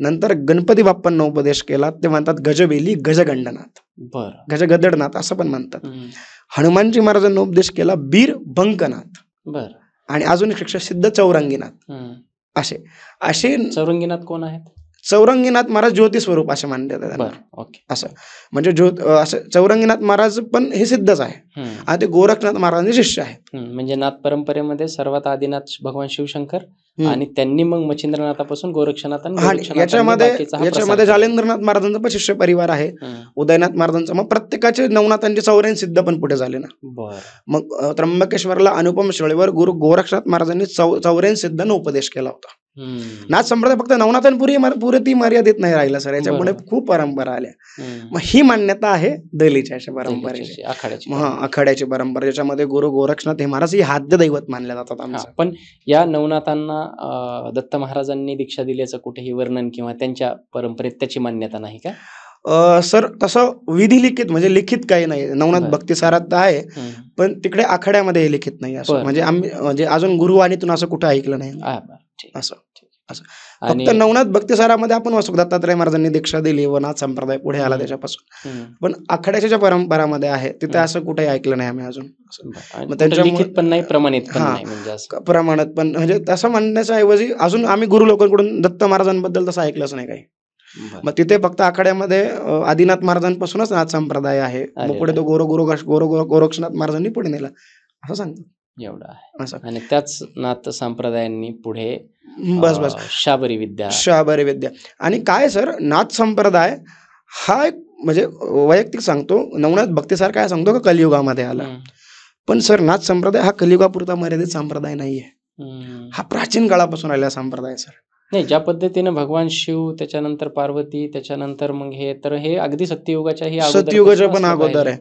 नंतर गणपती बाप्पांना उपदेश केला, ते म्हणतात गजबेली गजगंडनाथ, गजगदडनाथ असं पण म्हणतात. हनुमानजी महाराजांना उपदेश केला बीर बंकनाथ, आणि अजून एक शिक्षक सिद्ध चौरंगीनाथ. असे चौरंगीनाथ कोण आहेत? चौरंगीनाथ महाराज ज्योती स्वरूप असे मानले जातात. असं म्हणजे असं चौरंगीनाथ महाराज पण हे सिद्धच आहे आणि ते गोरखनाथ महाराजांचे शिष्य आहेत. म्हणजे नाथ परंपरेमध्ये सर्वात आदिनाथ भगवान शिवशंकर आणि त्यांनी मग मच्छिंद्रनाथापासून गोरक्षनाथ आणि याच्यामध्ये जालेंद्रनाथ महाराजांचा पण शिष्य परिवार आहे, उदयनाथ महाराजांचा. मग प्रत्येकाचे नवनाथांचे 84 सिद्ध पण पुढे झाले ना. मग त्र्यंबकेश्वरला अनुपम शिळेवर गुरु गोरक्षनाथ महाराजांनी 84 सिद्धांना उपदेश केला होता. नाथ संप्रदाय फक्त नवनाथांपुरी मर्यादित नाही राहिला सर, याच्यामुळे खूप परंपरा आल्या. मग ही मान्यता आहे दलिच्या परंपरेची, आखाड्याची परंपरा, ज्याच्यामध्ये गुरु गोरक्षनाथ हे महाराज ही आद्य दैवत मानले जातात आमचं. पण या नवनाथांना दत्त महाराजांनी दीक्षा दिल्याचं कुठेही वर्णन किंवा त्यांच्या परंपरेत त्याची मान्यता नाही का? सर तसं विधी लिखित म्हणजे लिखित काही नाही. नवनाथ भक्तिसारात आहे पण तिकडे आखाड्यामध्ये लिखित नाही असं, म्हणजे आम्ही म्हणजे अजून गुरुवाणीतून असं कुठं ऐकलं नाही असं. फक्त नवनाथ भक्तिसारामध्ये आपण वाचू दत्तात्रय महाराजांनी दीक्षा दिली व नाथ संप्रदाय पुढे आला त्याच्यापासून, पण आखाड्याच्या ज्या परंपरामध्ये आहे तिथे असं कुठेही ऐकलं नाही आम्ही अजून. मग त्यांच्या पण नाही, प्रमाणात पण म्हणजे तसं म्हणण्याच्या ऐवजी अजून आम्ही गुरु लोकांकडून दत्त महाराजांबद्दल तसं ऐकलंच नाही काही. मग तिथे फक्त आखाड्यामध्ये आदिनाथ महाराजांपासूनच नाथ संप्रदाय आहे, मग पुढे तो गोरक्षनाथ महाराजांनी पुढे नेला असं सांगतो. एवढं आहे. आणि त्याच नाथ संप्रदायांनी पुढे शाबरी विद्या. आणि काय सर, नाथ संप्रदाय हा एक म्हणजे वैयक्तिक सांगतो, नवनाथ भक्तिसार काय सांगतो का कलियुगामध्ये आला. पण सर नाथ संप्रदाय हा कलियुगापुरता मर्यादित संप्रदाय नाहीये. हा प्राचीन काळापासून आलेला संप्रदाय सर. नाही, ज्या पद्धतीनं भगवान शिव, त्याच्यानंतर पार्वती, त्याच्यानंतर मग हे अगदी सत्ययुगाच्याही सतयुगाच्या पण अगोदर आहे.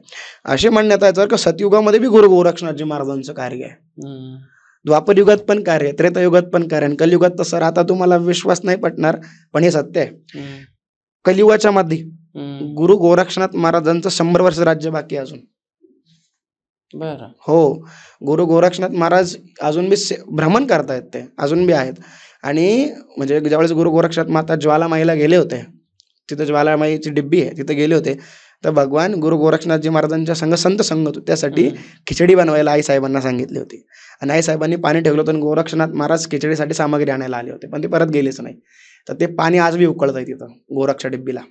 असे म्हणण्यात आहे सर का सतयुगामध्ये बी गुरु गोरक्षनाथजी महाराजांचं कार्य आहे. द्वापर युगात पण कार्य आहे, त्रेतायुगात पण कार्य आहे. कलियुगात तर सर आता तुम्हाला विश्वास नाही पटणार, पण हे सत्य आहे. कलियुगाच्या मध्ये गुरु गोरक्षनाथ महाराजांचं 100 वर्ष राज्य बाकी आहे अजून. बरं. हो, गुरु गोरक्षनाथ महाराज अजून बी भ्रमण करतायत, ते अजून बी आहेत. आणि म्हणजे ज्यावेळेस गुरु गोरक्षनाथ माता ज्वालामाईला गेले होते, तिथं ज्वालामाईची डिब्बी आहे, तिथे गेले होते, तर भगवान गुरु गोरक्षनाथजी महाराजांच्या संत संगत होते. त्यासाठी खिचडी बनवायला आई साहेबांना सांगितली होती. आणि आई साहेबांनी पाणी ठेवलं होतं आणि गोरक्षनाथ महाराज खिचडीसाठी सामग्री आणायला आले होते, पण ते परत गेलेच नाही. तर ते पाणी आज बी उकळत आहे तिथं गोरक्षा डिब्बीला,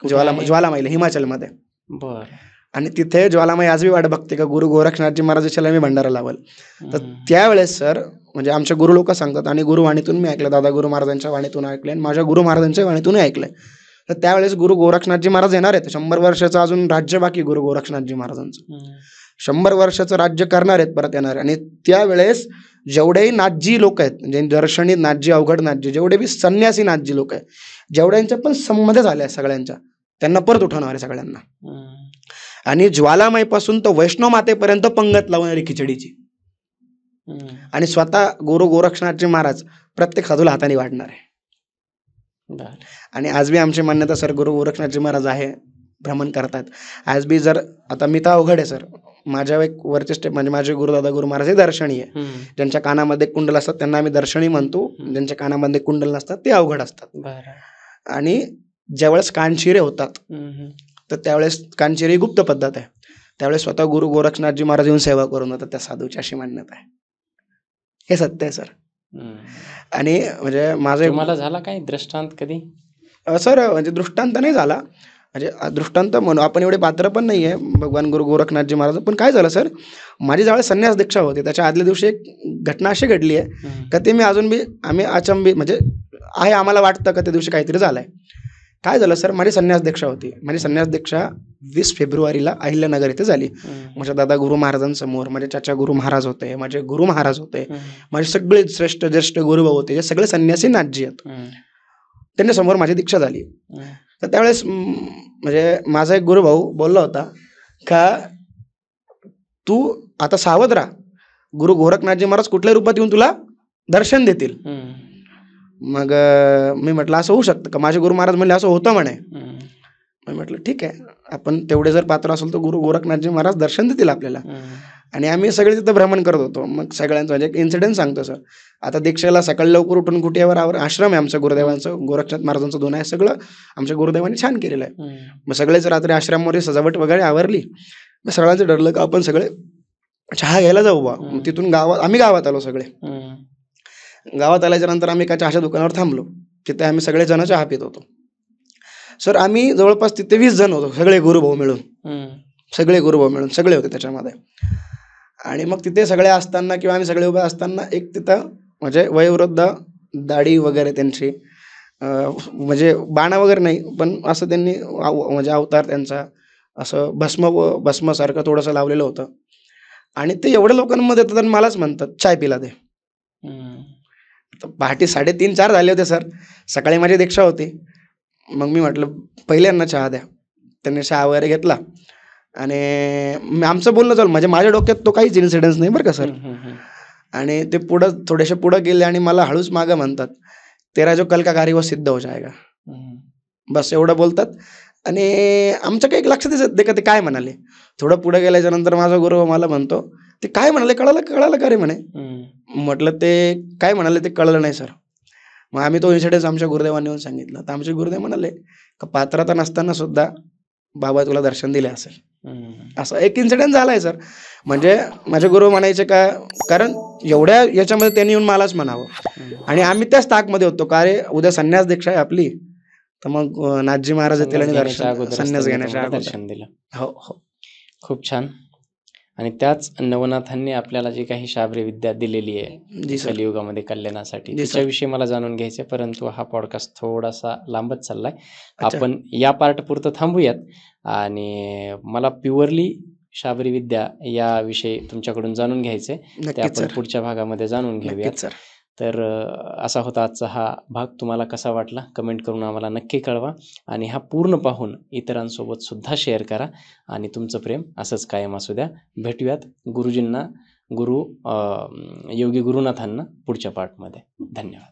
ज्वालामाईला, हिमाचलमध्ये. बरं. आणि तिथे ज्वालामाई आज बी वाट बघते का गुरु गोरक्षनाथजी महाराजाच्या मी भंडारा लावल. तर त्यावेळेस सर म्हणजे आमचे गुरु लोक सांगतात, आणि गुरुवाणीतून मी ऐकलं, दादा गुरु महाराजांच्या वाणीतून ऐकले आणि माझ्या गुरु महाराजांच्या वाणीतूनही ऐकलंय. तर त्यावेळेस गुरु गोरक्षनाथजी महाराज येणार आहेत. 100 वर्षाचं अजून राज्य बाकी गुरु गोरक्षनाथजी महाराजांचं. 100 वर्षाचं राज्य करणार आहेत, परत येणार. आणि त्यावेळेस जेवढेही नाथजी लोक आहेत, म्हणजे दर्शनी नाथजी, अवघड नाथजी, जेवढे बी संन्यासी नाथजी लोक आहेत, जेवढ्यांच्या पण संमध्ये झाल्या सगळ्यांच्या, त्यांना परत उठवणार आहे सगळ्यांना. आणि ज्वालामाईपासून तर वैष्णव मातेपर्यंत पंगत लावणारी खिचडीची. आणि स्वतः गुरु गोरक्षनाथजी महाराज प्रत्येक साधूला हाताने वाढणार आहे. आणि आज बी आमची मान्यता सर, गुरु गोरक्षनाथजी महाराज आहे, भ्रमण करतात आज बी. जर आता मी तर अवघड आहे सर, माझ्या एक वरचे स्टेप म्हणजे माझे गुरुदादा गुरु महाराज हे दर्शनी आहे. ज्यांच्या कानामध्ये कुंडल असतात त्यांना आम्ही दर्शनी म्हणतो, ज्यांच्या कानामध्ये कुंडल नसतात ते अवघड असतात. आणि ज्यावेळेस कानशिरे होतात तर त्यावेळेस कानशिरे गुप्त पद्धत आहे, त्यावेळेस स्वतः गुरु गोरक्षनाथजी महाराज येऊन सेवा करून जातात त्या साधूची, अशी मान्यता आहे. हे सत्य आहे सर. आणि म्हणजे माझं मला झाला काय दृष्टांत कधी सर, म्हणजे दृष्टांत नाही झाला, म्हणजे दृष्टांत म्हणू आपण एवढे पात्र पण नाही आहे भगवान गुरु गोरखनाथजी महाराज. पण काय झालं सर, माझी ज्यावेळेस संन्यास दीक्षा होती त्याच्या आदल्या दिवशी एक घटना अशी घडली आहे का ते मी अजून बी आम्ही अचंबी म्हणजे आहे, आम्हाला वाटतं का त्या दिवशी काहीतरी झालंय. काय झालं सर, माझी संन्यास दीक्षा होती. माझी संन्यास दीक्षा 20 फेब्रुवारीला अहिल्यानगर इथे झाली. माझ्या दादा गुरु महाराजांसमोर माझे चाचा गुरु महाराज होते, माझे गुरु महाराज होते, माझे सगळे श्रेष्ठ ज्येष्ठ गुरुभाऊ होते, जे सगळे संन्यासी नाथजी आहेत, त्यांच्या समोर माझी दीक्षा झाली. तर त्यावेळेस म्हणजे माझा एक गुरुभाऊ बोलला होता का तू आता सावध राहा, गुरु गोरखनाथजी महाराज कुठल्या रूपात येऊन तुला दर्शन देतील. मग मी म्हटलं असं होऊ शकतं का? माझे गुरु महाराज म्हणले असं होतं म्हणे. मी म्हटलं ठीक आहे, आपण तेवढे जर पात्र असेल तर गुरु गोरखनाथजी महाराज दर्शन देतील आपल्याला. आणि आम्ही सगळे तिथं भ्रमण करत होतो. मग सगळ्यांचं म्हणजे एक इन्सिडेंट सांगतो सर. आता दीक्षेला सकाळी लवकर उठून कुठेवर आश्रम आहे आमच्या गुरुदेवांचं, गोरक्षनाथ महाराजांचं दोन आहे, सगळं आमच्या गुरुदेवांनी छान केलेलं आहे. मग सगळेच रात्री आश्रममध्ये सजावट वगैरे आवरली. मग सगळ्यांचं ठरलं का आपण सगळे चहा घ्यायला जाऊ बा. तिथून आम्ही गावात आलो सगळे. गावात आल्याच्या नंतर आम्ही एका चहाच्या दुकानावर थांबलो. तिथे आम्ही सगळे जण चहा पित होतो. सर आम्ही जवळपास तिथे 20 जण होतो, सगळे गुरुभाऊ मिळून, सगळे गुरुभाऊ मिळून सगळे होते त्याच्यामध्ये. आणि मग तिथे सगळे असताना किंवा आम्ही सगळे उभे असताना एक तिथं म्हणजे वयोवृद्ध, दाढी वगैरे त्यांची, म्हणजे बाणा वगैरे नाही पण असं त्यांनी म्हणजे अवतार त्यांचा असं भस्मसारखं थोडंसं लावलेलं होतं. आणि ते एवढ्या लोकांमध्ये येतात आणि मलाच म्हणतात चाय पिला दे. पहाटे 3:30-4 झाले होते सर. सकाळी माझी दीक्षा होती. मग मी म्हटलं पहिल्यांदा चहा द्या. त्यांनी चहा वगैरे घेतला आणि आमचं बोलणं चालू, म्हणजे माझ्या डोक्यात तो काहीच इन्सिडेन्स नाही बरं का सर. आणि ते थोडेसे पुढं गेले आणि मला हळूच मागं म्हणतात, तेरा जो कल का कार्य वो सिद्ध हो जाएगा. बस एवढं बोलतात. आणि आमच्या काही लक्षात येत का ते काय म्हणाले. थोडं पुढं गेल्याच्या नंतर माझा गुरु मला म्हणतो, ते काय म्हणाले कळालं का रे म्हणे. म्हटलं ते काय म्हणाले ते कळलं नाही सर. मग आम्ही तो इन्सिडेन्स आमच्या गुरुदेवांनी येऊन सांगितलं. तर आमचे गुरुदेव म्हणाले का पात्रता नसताना सुद्धा बाबा तुला दर्शन दिले असेल. असा एक इन्सिडेंट झालाय सर. म्हणजे माझे गुरु म्हणायचे का, कारण एवढ्या याच्यामध्ये त्यांनी येऊन मलाच म्हणावं. आणि आम्ही त्याच ताकमध्ये होतो का रे उद्या संन्यास दीक्षा आहे आपली, तर मग नाथजी महाराज येतील आणि संन्यास घेण्याच्या दर्शन दिलं. हो हो, खूप छान. आणि त्याच नवनाथांनी आपल्याला जी काही शाबरी विद्या दिलेली आहे कलियुगामध्ये कल्याणासाठी, त्याच्याविषयी मला जाणून घ्यायचं, परंतु हा पॉडकास्ट थोडासा लांबच चाललाय. आपण या पार्ट पुरतं थांबूयात. आणि मला प्युअरली शाबरी विद्या याविषयी तुमच्याकडून जाणून घ्यायचे, ते नक्कीच आपण सर. पुढच्या भागामध्ये जाणून घेऊयात. नक्कीच सर. तर असा होता आजचा हा भाग. तुम्हाला कसा वाटला कमेंट करून आम्हाला नक्की कळवा आणि हा पूर्ण पाहून इतरांसोबत सुद्धा शेअर करा आणि तुमचं प्रेम असंच कायम असू द्या. भेटूयात गुरुजींना योगी गुरुनाथांना पुढच्या पार्टमध्ये. धन्यवाद.